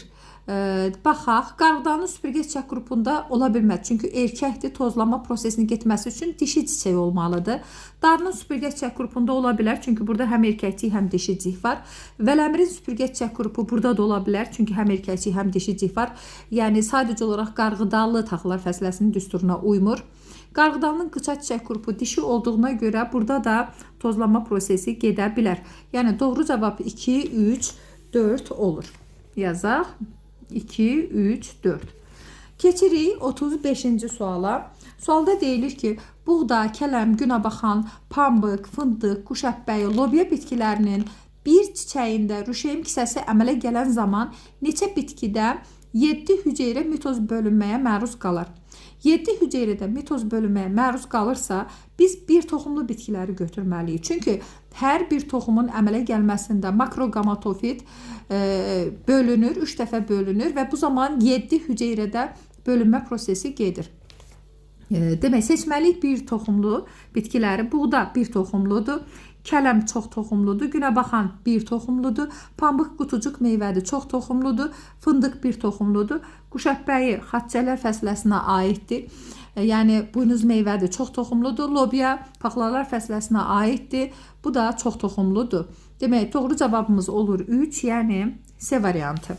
Baxaq, qarğıdanın süpürgə çiçək qrupunda ola bilməz. Çünki erkəkdir, tozlanma prosesini getməsi üçün dişi çiçək olmalıdır. Darının süpürgə çiçək qrupunda ola bilər. Çünki burada həm erkəkcik, həm dişicik var. Vələmirin süpürgə çiçək qrupu burada da ola bilər. Çünki həm erkəkcik, həm dişicik var. Yəni sadəcə olaraq qarğıdalı taxılar fəsiləsinin düsturuna uymur. Qarğıdanın qıça çiçək qrupu dişi olduğuna görə burada da tozlanma prosesi gedə bilər. Yəni doğru cavab 2, 3, 4 olur. Yazaq. 2, 3, 4. Keçirik 35-ci suala. Sualda deyilir ki, buğda, kələm, günəbaxan, pambıq, fındıq, quşəbbəyi, lobya bitkilərinin bir çiçəyində rüşeym kisəsi əmələ gələn zaman neçə bitkidə 7 hüceyrə mitoz bölünməyə məruz qalır? 7 hüceyrədə mitoz bölünməyə məruz qalırsa, biz bir toxumlu bitkiləri götürməliyik. Çünki hər bir toxumun əmələ gəlməsində makrogamatofit bölünür, 3 dəfə bölünür və bu zaman 7 hüceyrədə bölünmə prosesi gedir. Demək, seçməliyik bir toxumlu bitkiləri. Buğda bir toxumludur, kələm çox toxumludur, günəbaxan bir toxumludur, pambıq qutucuq meyvədir, çox toxumludur, fındıq bir toxumludur, quşəbbəyi xaçələr fəsiləsinə aiddir. Yəni buynuz meyvədir, çox toxumludur, lobya paxlalar fəsiləsinə aiddir. Bu da çox toxumludur. Demək, doğru cavabımız olur 3, yəni C variantı.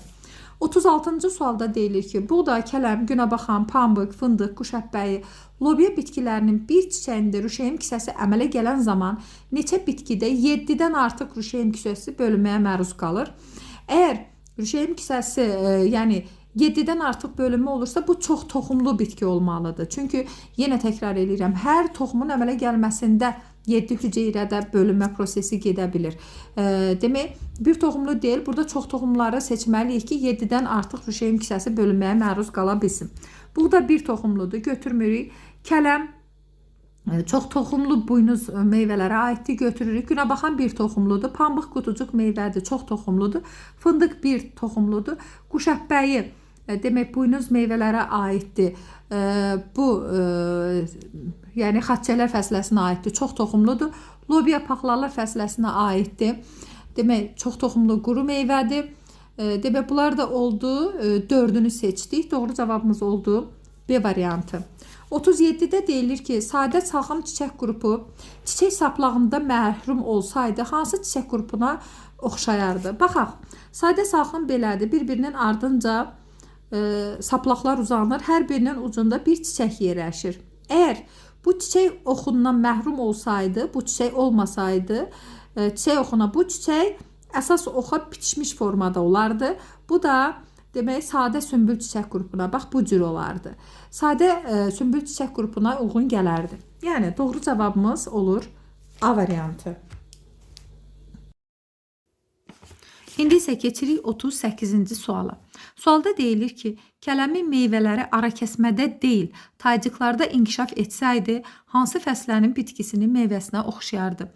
36-cı sualda deyilir ki, buğda, kələm, günəbaxan, pambıq, fındıq, quşəbbəyi, lobya bitkilərinin bir çiçəyində rüşeym kisəsi əmələ gələn zaman neçə bitkidə 7-dən artıq rüşeym kisəsi bölünməyə məruz qalır? Əgər rüşeym kisəsi, yəni 7-dən artıq bölünmə olursa, bu çox toxumlu bitki olmalıdır. Çünki yenə təkrar edirəm, hər toxumun əmələ gəlməsində 7 hüceyrədə bölünmə prosesi gedə bilir. Demək, bir toxumlu deyil, burada çox toxumları seçməliyik ki, 7-dən artıq rüşeym kisəsi bölünməyə məruz qala bilsin. Buğda bir toxumludur, götürmürük. Kələm çox toxumlu buynuz meyvələrə aiddir, götürürük. Günəbaxan bir toxumludur, pambıq qutucuq meyvədir, çox toxumludur. Fındıq bir toxumludur. Quşəbbəyi demək buynuz meyvələrə aiddir. Bu yəni xaçələr fəsiləsinə aiddir, çox toxumludur. Lobya paxlalar fəsiləsinə aiddir. Demək, çox toxumlu quru meyvədir. Demək, bunlar da oldu. 4-ünü seçdik. Doğru cavabımız oldu B variantı. 37-də deyilir ki, sadə salxım çiçək qrupu çiçək saplağında məhrum olsaydı, hansı çiçək qrupuna oxşayardı? Baxaq, sadə salxım belədir, bir-birinin ardınca saplaqlar uzanır, hər birinin ucunda bir çiçək yerləşir. Əgər bu çiçək oxundan məhrum olsaydı, bu çiçək olmasaydı, çiçək oxuna bu çiçək əsas oxa biçmiş formada olardı. Bu da demək, sadə sümbül çiçək qrupuna, bax, bu cür olardı. Sadə sümbül çiçək qrupuna uyğun gələrdi. Yəni, doğru cavabımız olur A variantı. İndi isə keçirik 38-ci suala. Sualda deyilir ki, kələmin meyvələri arakəsmədə deyil, taycıqlarda inkişaf etsəydi, hansı fəslənin bitkisinin meyvəsinə oxşayardı?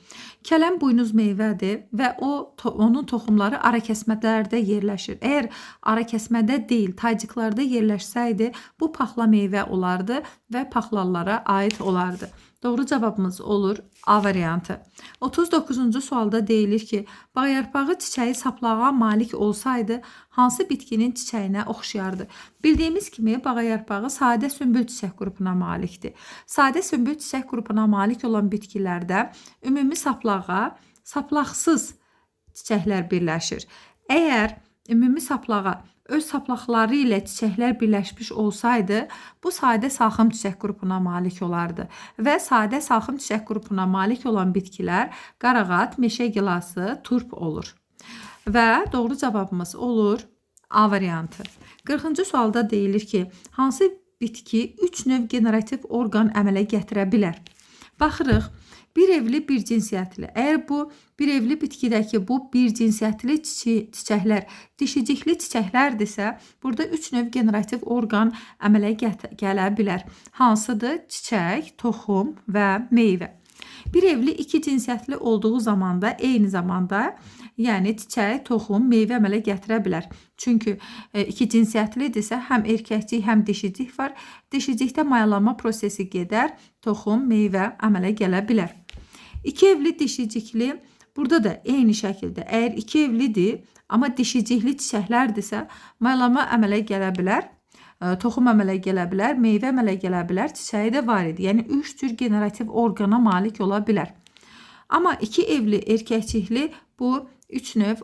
Kələm buynuz meyvədir və onun toxumları arakəsmələrdə yerləşir. Əgər arakəsmədə deyil, taycıqlarda yerləşsəydi, bu paxla meyvə olardı və paxlallara aid olardı. Doğru cavabımız olur A variantı. 39-cu sualda deyilir ki, bağyarpağı çiçəyi saplığa malik olsaydı, hansı bitkinin çiçəyinə oxşayardı? Bildiyimiz kimi, bağyarpağı sadə sümbül çiçək qrupuna malikdir. Sadə sümbül çiçək qrupuna malik olan bitkilərdə ümumi saplağa saplaqsız çiçəklər birləşir. Əgər ümumi saplağa öz saplaqları ilə çiçəklər birləşmiş olsaydı, bu sadə salxım çiçək qrupuna malik olardı. Və sadə salxım çiçək qrupuna malik olan bitkilər qarağat, meşə gilası, turp olur. Və doğru cavabımız olur A variantı. 40-cı sualda deyilir ki, hansı bitki 3 növ generativ orqan əmələ gətirə bilər? Baxırıq. Bir evli, bir cinsiyyətli. Əgər bu bir evli bitkidəki bu bir cinsiyyətli çiçəklər dişicikli çiçəklərdirsə, burada 3 növ generativ orqan əmələ gələ bilər. Hansıdır? Çiçək, toxum və meyvə. Bir evli iki cinsiyyətli olduğu zamanda eyni zamanda yəni çiçək, toxum, meyvə əmələ gətirə bilər. Çünki iki cinsiyyətlidirsə həm erkəkcik, həm dişicik var. Dişicikdə mayalanma prosesi gedər, toxum, meyvə əmələ gələ bilər. İki evli dişicikli Burada da eyni şəkildə əgər iki evlidir, amma dişicikli çiçəklərdirsə, maylama əmələ gələ bilər, toxum əmələ gələ bilər, meyvə əmələ gələ bilər, çiçəyi də var idi. Yəni 3 cür generativ orqana malik ola bilər. Amma iki evli erkəkçikli bu 3 növ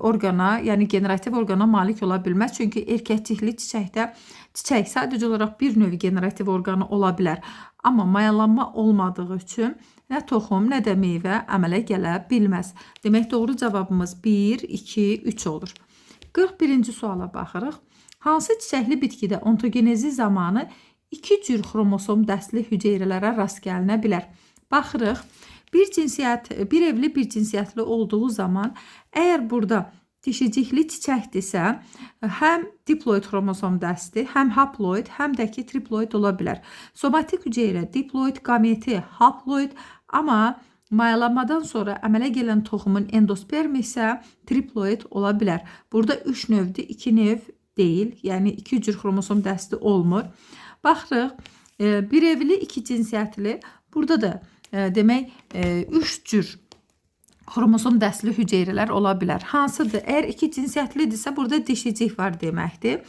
orqana, yəni generativ orqana malik ola bilməz. Çünki erkəkçikli çiçəkdə çiçək sadəcə olaraq bir növ generativ orqanı ola bilər. Amma mayalanma olmadığı üçün nə toxum, nə də meyvə əmələ gələ bilməz. Demək, doğru cavabımız 1, 2, 3 olur. 41-ci suala baxırıq. Hansı çiçəkli bitkidə ontogenezi zamanı 2 cür xromosom dəstli hüceyrələrə rast gəlinə bilər? Baxırıq. Bir evli bir cinsiyyətli olduğu zaman, əgər burada dişicikli çiçəkdirsə, həm diploid xromosom dəsti, həm haploid, həm də ki triploid ola bilər. Somatik hüceyrə diploid, gameti haploid, amma mayalanmadan sonra əmələ gələn toxumun endospermi isə triploid ola bilər. Burada 3 növdür, 2 növ deyil, yəni 2 cür xromosom dəsti olmur. Baxırıq, bir evli iki cinsiyyətli, burada da demək 3 cür xromosom dəstli hüceyrələr ola bilər. Hansıdır? Əgər iki cinsiyyətlidirsə, burada dişicik var deməkdir.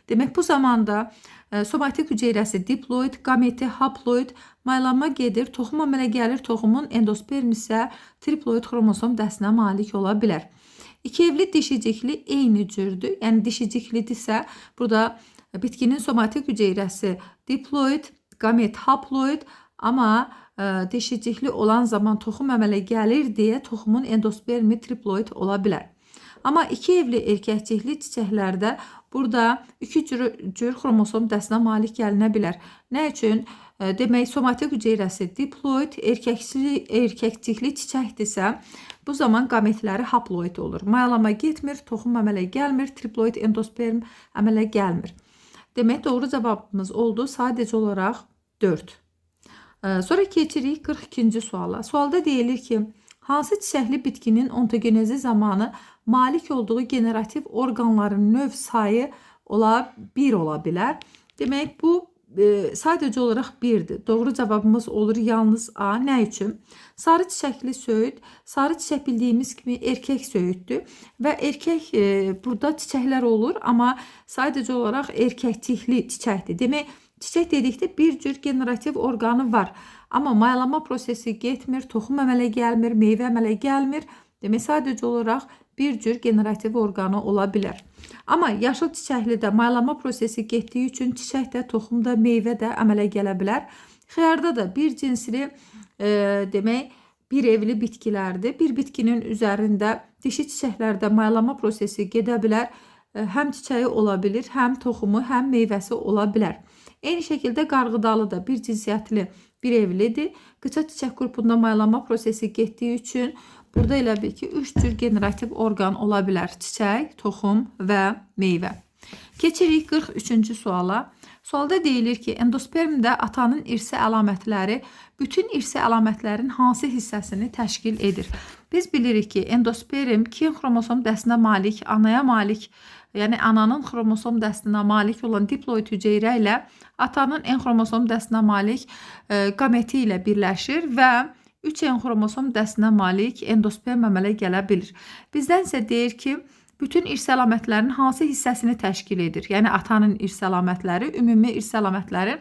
Demək, bu zamanda somatik hüceyrəsi diploid, gameti haploid, maylanma gedir, toxum əmələ gəlir, toxumun endospermi isə triploid xromosom dəstinə malik ola bilər. İki evli dişicikli eyni cürdür. Yəni dişiciklidirsə, burada bitkinin somatik hüceyrəsi diploid, gamet haploid, amma dişicikli olan zaman toxum əmələ gəlir deyə toxumun endospermi triploid ola bilər. Amma iki evli erkəkcikli çiçəklərdə burada 2 cür xromosom dəstinə malik gəlinə bilər. Nə üçün? Demək, somatik hüceyrəsi diploid, erkəkcikli çiçəkdirsə, bu zaman qametləri haploid olur. Mayalama getmir, toxum əmələ gəlmir, triploid endosperm əmələ gəlmir. Demək, doğru cavabımız oldu sadəcə olaraq 4. Sonra keçirik 42-ci suala. Sualda deyilir ki, hansı çiçəkli bitkinin ontogenezi zamanı malik olduğu generativ orqanların növ sayı 1 ola bilər? Demək, bu sadəcə olaraq 1'dir. Doğru cavabımız olur yalnız A. Nə üçün? Sarı çiçəkli söyüd, sarı çiçək bildiyimiz kimi erkək söyüddür və erkək burada çiçəklər olur, amma sadəcə olaraq erkəkcikli çiçəkdir. Demək, çiçək dedikdə bir cür generativ orqanı var, amma mayalama prosesi getmir, toxum əmələ gəlmir, meyvə əmələ gəlmir. Demək, sadəcə olaraq bir cür generativ orqanı ola bilər. Amma yaşıl çiçəklidə mayalama prosesi getdiyi üçün çiçək də, toxum da, meyvə də əmələ gələ bilər. Xiyarda da bir cinsli, demək, bir evli bitkilərdir. Bir bitkinin üzərində dişi çiçəklərdə mayalama prosesi gedə bilər. Həm çiçəyi ola bilir, həm toxumu, həm meyvəsi ola bilər. Eyni şəkildə qarğıdalı da bir cinsiyyətli bir evlidir. Qıça çiçək qrupunda mayalama prosesi getdiyi üçün burada elə bil ki 3 cür generativ orqan ola bilər. Çiçək, toxum və meyvə. Keçirik 43-cü suala. Sualda deyilir ki, endospermdə atanın irsi əlamətləri bütün irsi əlamətlərin hansı hissəsini təşkil edir? Biz bilirik ki, endosperm kin xromosom dəstinə malik, anaya malik, yəni ananın xromosom dəstinə malik olan diploid hüceyrə ilə atanın N xromosom dəstinə malik gameti ilə birləşir və 3N xromosom dəstinə malik endosperm əmələ gələ bilir. Bizdən isə deyir ki, bütün irsi əlamətlərin hansı hissəsini təşkil edir? Yəni atanın irsi əlamətləri, ümumi irsi əlamətlərin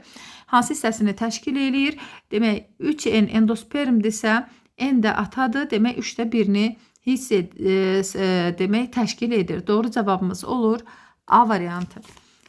hansı hissəsini təşkil edir? Demək, 3N endospermdirsə, N də atadır, demək 3də 1-ni demək təşkil edir. Doğru cavabımız olur A variantı.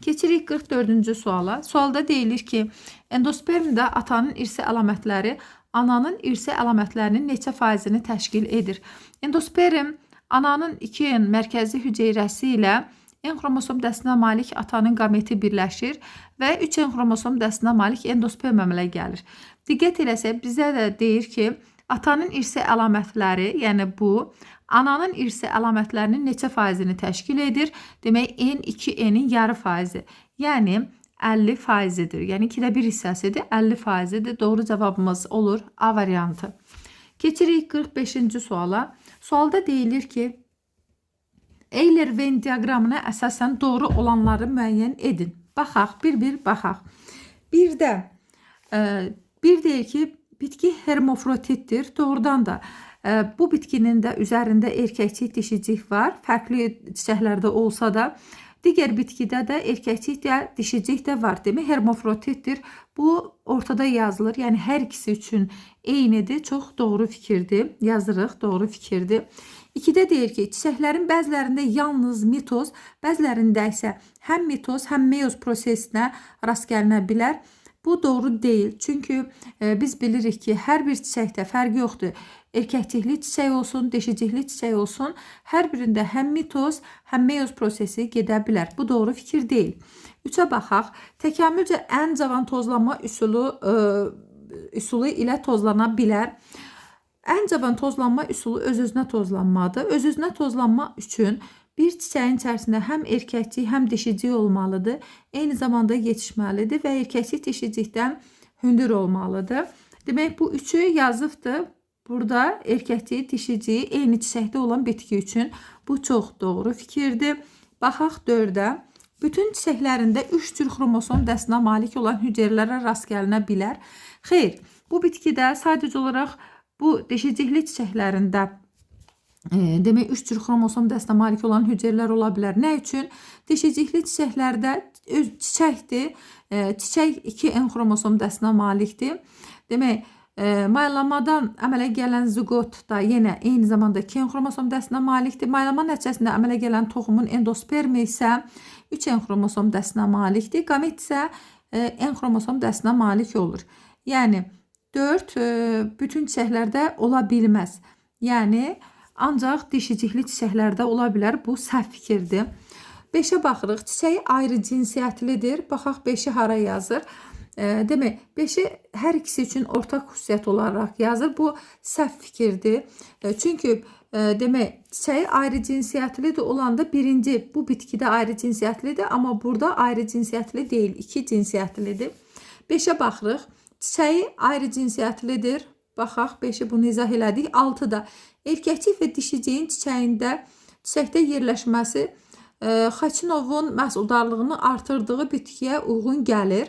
Keçirik 44-cü suala. Sualda deyilir ki, endospermdə atanın irsi əlamətləri ananın irsi əlamətlərinin neçə faizini təşkil edir? Endosperm ananın 2N mərkəzi hüceyrəsi ilə N xromosom dəstinə malik atanın gameti birləşir və 3N xromosom dəstinə malik endosperm əmələ gəlir. Diqqət eləsək, bizə də deyir ki, atanın irsi əlamətləri, yəni bu, ananın irsi əlamətlərinin neçə faizini təşkil edir? Demək, N2N'in yarı faizi, yəni 50 faizidir. Yəni 2də 1 hissəsidir, 50 faizidir. Doğru cavabımız olur A variantı. Keçirik 45-ci suala. Sualda deyilir ki, Euler-Venn diaqramına əsasən doğru olanları müəyyən edin. Baxaq, bir-bir baxaq. Bir deyir ki, bitki hermafroditdir. Doğrudan da Bu bitkinin də üzərində erkəkcik, dişicik var. Fərqli çiçəklərdə olsa da, digər bitkidə də erkəkcik də, dişicik də var. Demək, hermafroditdir. Bu ortada yazılır. Yəni hər ikisi üçün eynidir. Çox doğru fikirdir. Yazırıq, doğru fikirdir. 2-də deyir ki, çiçəklərin bəzilərində yalnız mitoz, bəzilərində isə həm mitoz, həm meyoz prosesinə rast gəlinə bilər. Bu doğru deyil. Çünki biz bilirik ki, hər bir çiçəkdə fərq yoxdur. Erkəkcikli çiçək olsun, dişicikli çiçək olsun, hər birində həm mitoz, həm meyoz prosesi gedə bilər. Bu doğru fikir deyil. 3-ə baxaq. Təkamülcə ən cavan tozlanma üsulu ilə tozlana bilər. Ən cavan tozlanma üsulu öz-özünə tozlanmadır. Öz-özünə tozlanma üçün bir çiçəyin içərisində həm erkəkcik, həm dişicik olmalıdır. Eyni zamanda yetişməlidir və erkəkcik dişicikdən hündür olmalıdır. Demək, bu üçü yazıbdır. Burada erkəkcik, dişicik eyni çiçəkdə olan bitki üçün bu çox doğru fikirdir. Baxaq 4-ə. Bütün çiçəklərində 3 cür xromosom dəstinə malik olan hüceyrələrə rast gəlinə bilər. Xeyr, bu bitkidə sadəcə olaraq bu dişicikli çiçəklərində demək 3 cür xromosom dəstinə malik olan hüceyrələr ola bilər. Nə üçün? Dişicikli çiçəklərdə çiçəkdir. Çiçək 2N xromosom dəstinə malikdir. Demək, mayalamadan əmələ gələn zigot da yenə eyni zamanda 2N xromosom dəstinə malikdir. Mayalama nəticəsində əmələ gələn toxumun endospermi isə 3N xromosom dəstinə malikdir. Gamet isə N xromosom dəstinə malik olur. Yəni 4 bütün çiçəklərdə ola bilməz. Yəni ancaq dişicikli çiçəklərdə ola bilər. Bu səhv fikirdir. 5-ə baxırıq. Çiçəyi ayrı cinsiyyətlidir. Baxaq 5-i hara yazır? Demək, 5-i hər ikisi üçün ortaq xüsusiyyət olaraq yazır. Bu səhv fikirdir. Çünki demək, çiçəyi ayrı cinsiyyətlidir olanda birinci bu bitkidə ayrı cinsiyyətlidir, amma burada ayrı cinsiyyətli deyil, 2 cinsiyyətlidir. 5-ə baxırıq. Çiçəyi ayrı cinsiyyətlidir. Baxaq, 5-i bunu izah elədik. 6-da erkəkcik və dişiciyin çiçəkdə yerləşməsi Xaçinovun məhsuldarlığını artırdığı bitkiyə uyğun gəlir.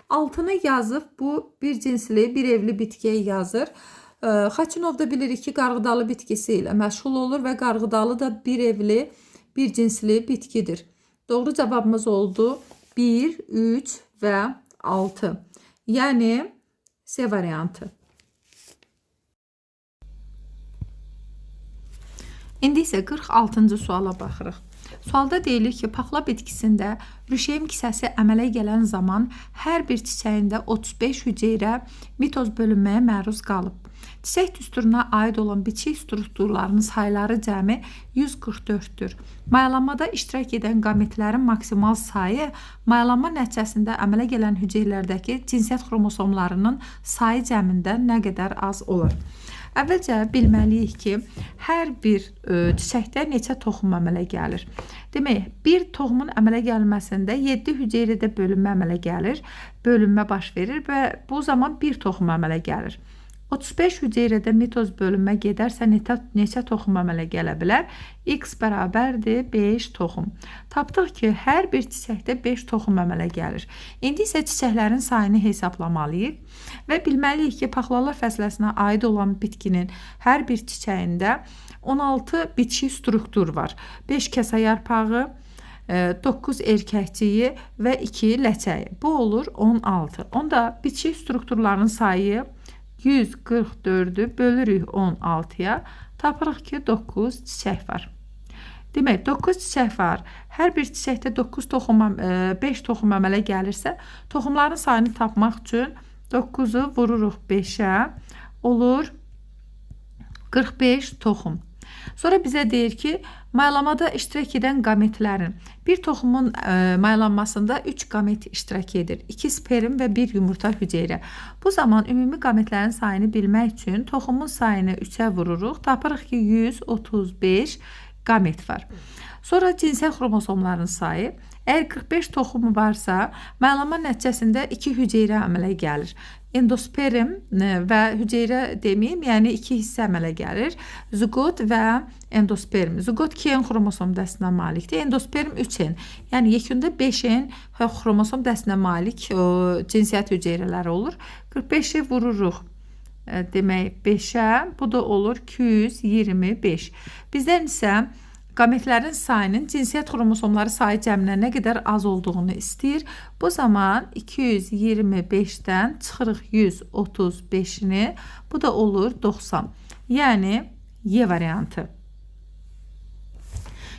6-nı yazıb, bu bir cinsli, bir evli bitkiyə yazır. Xaçinovda bilirik ki, qarğıdalı bitkisi ilə məşğul olur və qarğıdalı da bir evli, bir cinsli bitkidir. Doğru cavabımız oldu 1, 3 və 6. Yəni C variantı. İndi isə 46-cı suala baxırıq. Sualda deyilir ki, paxla bitkisində rüşeym kisəsi əmələ gələn zaman hər bir çiçəyində 35 hüceyrə mitoz bölünməyə məruz qalıb. Çiçək düsturuna aid olan biçik strukturlarının sayları cəmi 144-dür. Mayalanmada iştirak edən qametlərin maksimal sayı mayalanma nəticəsində əmələ gələn hüceyrələrdəki cinsiyyət xromosomlarının sayı cəmindən nə qədər az olur? Əvvəlcə bilməliyik ki, hər bir çiçəkdə neçə toxum əmələ gəlir. Demək, bir toxumun əmələ gəlməsində 7 hüceyrədə bölünmə əmələ gəlir, bölünmə baş verir və bu zaman bir toxum əmələ gəlir. 35 hüceyrədə mitoz bölünmə gedərsə neçə toxum əmələ gələ bilər? X bərabərdir 5 toxum. Tapdıq ki, hər bir çiçəkdə 5 toxum əmələ gəlir. İndi isə çiçəklərin sayını hesablamalıyıq və bilməliyik ki, paxlalar fəsləsinə aid olan bitkinin hər bir çiçəyində 16 bitki struktur var. 5 kəsə yarpağı, 9 erkəkciyi və 2 ləçəyi. Bu olur 16. Onda bitki strukturlarının sayı 144'ü bölürük 16'ya. Tapırıq ki 9 çiçək var. Demək, 9 çiçək var. Hər bir çiçəkdə 5 toxum əmələ gəlirsə, toxumların sayını tapmaq üçün 9'u vururuq 5'ə. Olur 45 toxum. Sonra bizə deyir ki, mayalamada iştirak edən qametlərin bir toxumun mayalanmasında 3 qamet iştirak edir. 2 sperm və 1 yumurta hüceyrə. Bu zaman ümumi qametlərin sayını bilmək üçün toxumun sayını 3'ə vururuq. Tapırıq ki, 135 qamet var. Sonra cinsiyyət xromosomların sayı. Əgər 45 toxumu varsa, mayalama nəticəsində 2 hüceyrə əmələ gəlir. Endosperm və hüceyrə deməyim, yəni 2 hissə əmələ gəlir. Zigot və endosperm. Zigot 2N xromosom dəstinə malikdir. Endosperm 3N. Yəni yekunda 5N xromosom dəstinə malik cinsiyyət hüceyrələri olur. 45'i vururuq demək 5'ə, bu da olur 225. Bizdən isə qametlərin sayının cinsiyyət xromosomları sayı cəminə nə qədər az olduğunu istəyir. Bu zaman 225'dən çıxırıq 135'ini, bu da olur 90. Yəni Y variantı.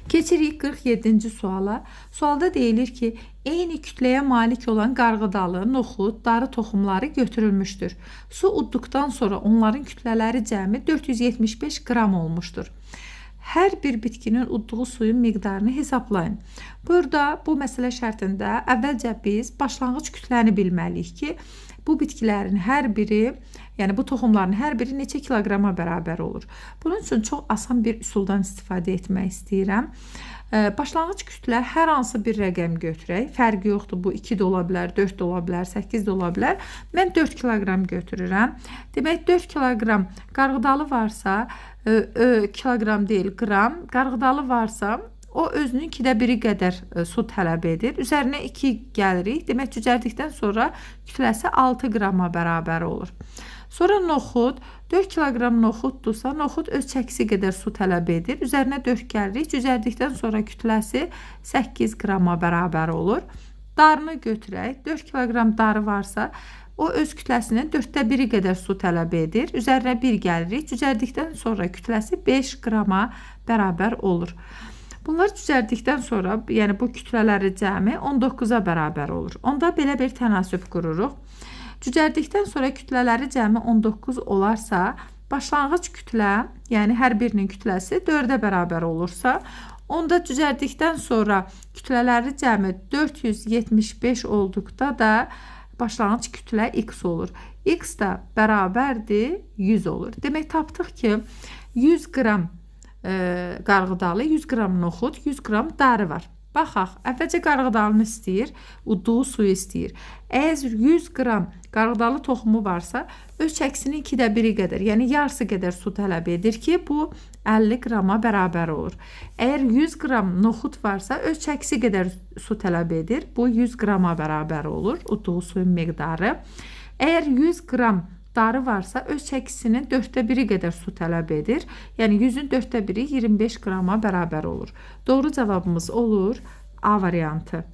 Keçirik 47-ci suala. Sualda deyilir ki, eyni kütləyə malik olan qarğıdalı, noxud, darı toxumları götürülmüşdür. Su udduqdan sonra onların kütlələri cəmi 475 qram olmuşdur. Hər bir bitkinin udduğu suyun miqdarını hesablayın. Burada bu məsələ şərtində əvvəlcə biz başlanğıc kütləni bilməliyik ki, bu bitkilərin hər biri, yəni bu toxumların hər biri neçə kiloqrama bərabər olur. Bunun üçün çox asan bir üsuldan istifadə etmək istəyirəm. Başlanğıc kütlə hər hansı bir rəqəm götürək. Fərqi yoxdur, bu 2 də ola bilər, 4 də ola bilər, 8 də ola bilər. Mən 4 kiloqram götürürəm. Demək 4 kiloqram qarğıdalı varsa, kiloqram deyil, qram. Qarğıdalı varsa, o özünün 2də 1-i qədər su tələb edir. Üzərinə 2 gəlirik. Demək cücərdikdən sonra kütləsi 6 qrama bərabər olur. Sonra noxud, 4 kiloqram noxuddursa, noxud öz çəkisi qədər su tələb edir. Üzərinə 4 gəlirik. Cücərdikdən sonra kütləsi 8 qrama bərabər olur. Darını götürək. 4 kiloqram darı varsa, o öz kütləsinin 4də 1-i qədər su tələb edir. Üzərinə 1 gəlirik. Cücərdikdən sonra kütləsi 5 qrama bərabər olur. Bunlar cücərdikdən sonra, yəni bu kütlələri cəmi 19'a bərabər olur. Onda belə bir tənasüb qururuq. Cücərdikdən sonra kütlələri cəmi 19 olarsa, başlanğıc kütlə, yəni hər birinin kütləsi 4'ə bərabər olursa, onda cücərdikdən sonra kütlələri cəmi 475 olduqda da başlanğıc kütlə x olur. X da bərabərdir 100 olur. Demək tapdıq ki, 100 qram qarğıdalı, 100 qram noxud, 100 qram darı var. Baxaq, əvvəlcə qarğıdalını istəyir, udduğu suyu istəyir. Əgər 100 qram qarğıdalı toxumu varsa, öz çəkisinin 2də 1-i qədər, yəni yarısı qədər su tələb edir ki, bu 50 qrama bərabər olur. Əgər 100 qram noxud varsa, öz çəkisi qədər su tələb edir. Bu 100 qrama bərabər olur, udduğu suyun miqdarı. Əgər 100 qram darı varsa, öz çəkisinin 4də 1-i qədər su tələb edir. Yəni 100-ün 4də 1-i 25 qrama bərabər olur. Doğru cavabımız olur A variantı.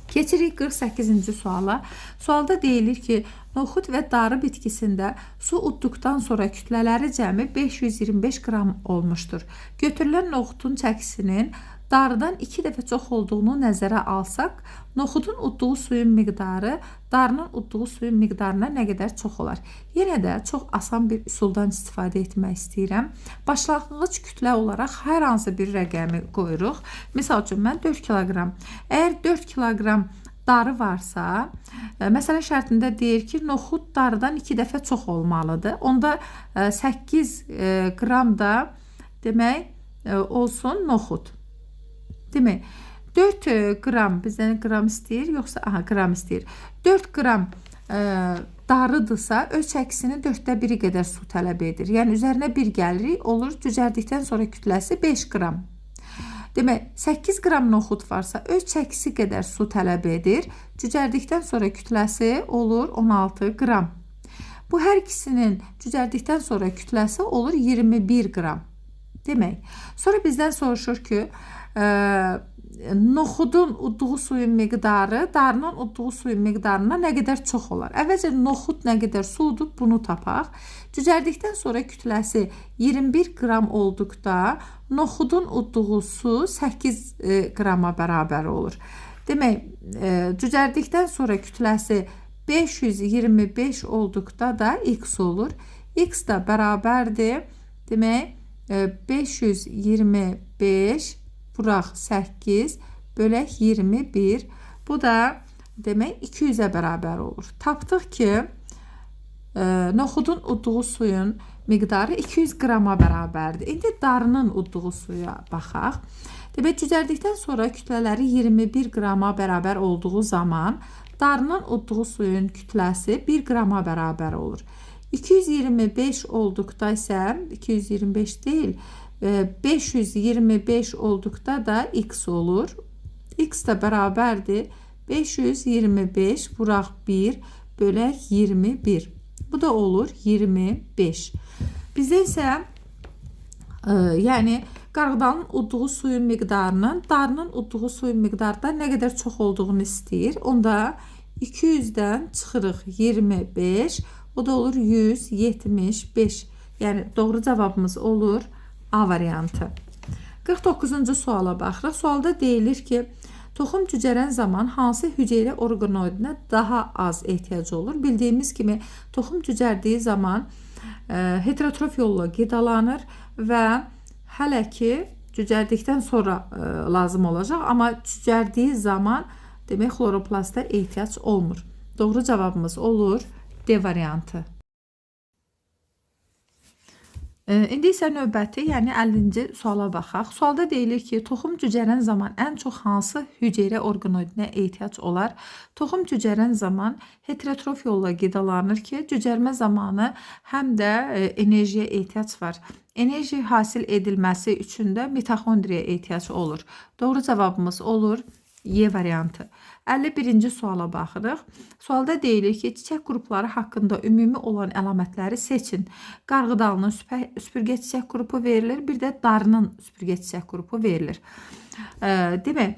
Keçirik 48-ci suala. Sualda deyilir ki, noxud və darı bitkisində su udduqdan sonra kütlələri cəmi 525 qram olmuşdur. Götürülən noxudun çəkisinin darıdan 2 dəfə çox olduğunu nəzərə alsaq, noxudun udduğu suyun miqdarı darının udduğu suyun miqdarına nə qədər çox olar? Yenə də çox asan bir üsuldan istifadə etmək istəyirəm. Başlanğıc kütlə olaraq hər hansı bir rəqəmi qoyuruq. Misal üçün, mən 4 kiloqram. Əgər 4 kiloqram darı varsa, məsələ şərtində deyir ki, noxud darıdan 2 dəfə çox olmalıdır. Onda 8 qram da demək olsun noxud. Demək, 4 qram, bizdən qram istəyir, yoxsa qram istəyir. 4 qram darıdırsa, öz çəkisinin 4də 1-i qədər su tələb edir. Yəni, üzərinə 1 gəlirik, olur, cücərdikdən sonra kütləsi 5 qram. Demək, 8 qram noxud varsa, öz çəkisi qədər su tələb edir. Cücərdikdən sonra kütləsi olur 16 qram. Bu hər ikisinin cücərdikdən sonra kütləsi olur 21 qram. Demək, sonra bizdən soruşur ki, noxudun udduğu suyun miqdarı darının udduğu suyun miqdarına nə qədər çox olar? Əvvəlcə noxud nə qədər su udub, bunu tapaq. Cücərdikdən sonra kütləsi 21 qram olduqda noxudun udduğu su 8 qrama bərabər olur. Demək, cücərdikdən sonra kütləsi 525 olduqda da x olur. X da bərabərdir. Demək, 525 vuraq 8 bölək 21. Bu da demək 200'ə bərabər olur. Tapdıq ki, noxudun udduğu suyun miqdarı 200 qrama bərabərdir. İndi darının udduğu suya baxaq. Demək, cücərdikdən sonra kütlələri 21 qrama bərabər olduğu zaman darının udduğu suyun kütləsi 1 qrama bərabər olur. 225 olduqda isə 225 deyil, 525 olduqda da x olur. X da bərabərdir 525 vuraq 1 bölək 21. Bu da olur 25. Bizdə isə yəni qarğıdalın udduğu suyun miqdarının darının udduğu suyun miqdarı da nə qədər çox olduğunu istəyir. Onda 200-dən çıxırıq 25, o da olur 175. Yəni doğru cavabımız olur A variantı. 49-cu suala baxırıq. Sualda deyilir ki, toxum cücərən zaman hansı hüceyrə orqanoidinə daha az ehtiyac olur? Bildiyimiz kimi toxum cücərdiyi zaman heterotrof yolla qidalanır və hələ ki cücərdikdən sonra lazım olacaq, amma cücərdiyi zaman demək xloroplasta ehtiyac olmur. Doğru cavabımız olur D variantı. İndi isə növbəti, yəni 50-ci suala baxaq. Sualda deyilir ki, toxum cücərən zaman ən çox hansı hüceyrə orqanoidinə ehtiyac olar? Toxum cücərən zaman heterotrof yolla qidalanır ki, cücərmə zamanı həm də enerjiyə ehtiyac var. Enerji hasil edilməsi üçün də mitoxondriya ehtiyac olur. Doğru cavabımız olur Y variantı. 51-ci suala baxırıq. Sualda deyilir ki, çiçək qrupları haqqında ümumi olan əlamətləri seçin. Qarğıdalının süpürgə çiçək qrupu verilir, bir də darının süpürgə çiçək qrupu verilir. Demək,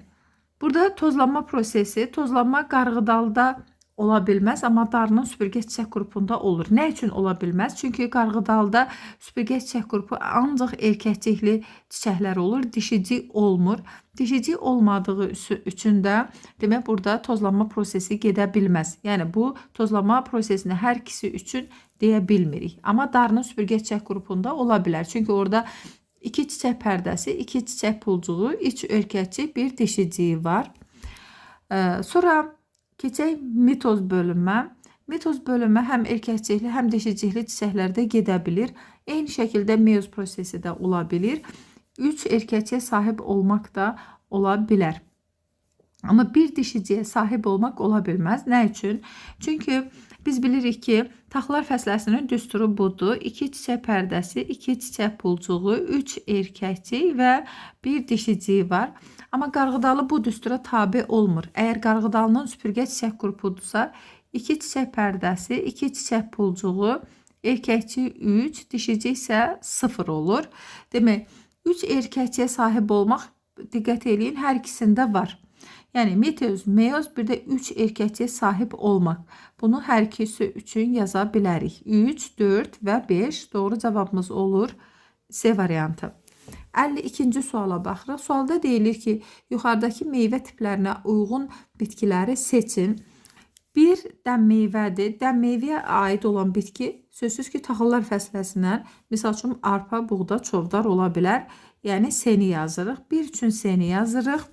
burada tozlanma prosesi, tozlanma qarğıdalda ola bilməz, amma darının süpürgə çiçək qrupunda olur. Nə üçün ola bilməz? Çünki qarğıdalda süpürgə çiçək qrupu ancaq erkəkcikli çiçəklər olur, dişicik olmur. Dişicik olmadığı üçün də demək burada tozlanma prosesi gedə bilməz. Yəni bu tozlanma prosesini hər ikisi üçün deyə bilmirik. Amma darının süpürgə çiçək qrupunda ola bilər. Çünki orada 2 çiçək pərdəsi, 2 çiçək pulcuğu, 3 erkəkcik, bir dişiciyi var. Sonra keçək mitoz bölünmə. Mitoz bölünmə həm erkəkcikli, həm dişicikli çiçəklərdə gedə bilir. Eyni şəkildə meyoz prosesi də ola bilir. 3 erkəkçiyə sahib olmaq da ola bilər. Amma bir dişiciyə sahib olmaq ola bilməz. Nə üçün? Çünki biz bilirik ki, taxılar fəsləsinin düsturu budur. 2 çiçək pərdəsi, 2 çiçək pulcuğu, 3 erkəkcik və bir dişiciyi var. Amma qarğıdalı bu düstura tabe olmur. Əgər qarğıdalının süpürgə çiçək qrupudursa, 2 çiçək pərdəsi, 2 çiçək pulcuğu, erkəkcik 3, dişicik isə 0 olur. Demək, 3 erkəkçiyə sahib olmaq, diqqət eləyin, hər ikisində var. Yəni mitoz, meyoz, bir də 3 erkəkçiyə sahib olmaq. Bunu hər ikisi üçün yaza bilərik. 3, 4 və 5 doğru cavabımız olur C variantı. 52-ci suala baxırıq. Sualda deyilir ki, yuxarıdakı meyvə tiplərinə uyğun bitkiləri seçin. Bir dəm meyvədir. Dəm meyvəyə aid olan bitki sözsüz ki, taxıllar fəsləsindən, misal üçün arpa, buğda, çovdar ola bilər. Yəni C-ni yazırıq. 1 üçün C-ni yazırıq.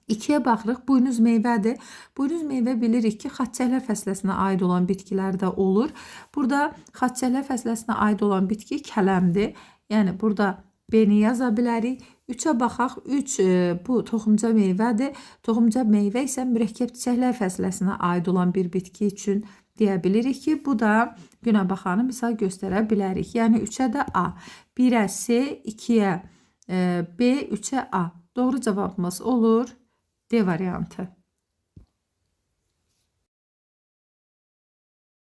2-yə baxırıq, buynuz meyvədir. Buynuz meyvə bilirik ki, xaçəklər fəsləsinə aid olan bitkilər də olur. Burada xaçəklər fəsləsinə aid olan bitki kələmdir. Yəni burada B-ni yaza bilərik. 3-ə baxaq, 3 bu toxumca meyvədir. Toxumca meyvə isə mürəkkəb çiçəklər fəsləsinə aid olan bir bitki üçün deyə bilirik ki, bu da günəbaxanı misal göstərə bilərik. Yəni 3-ə də A, 1-ə C, 2-yə B, 3-ə A. Doğru cavabımız olur D variantı.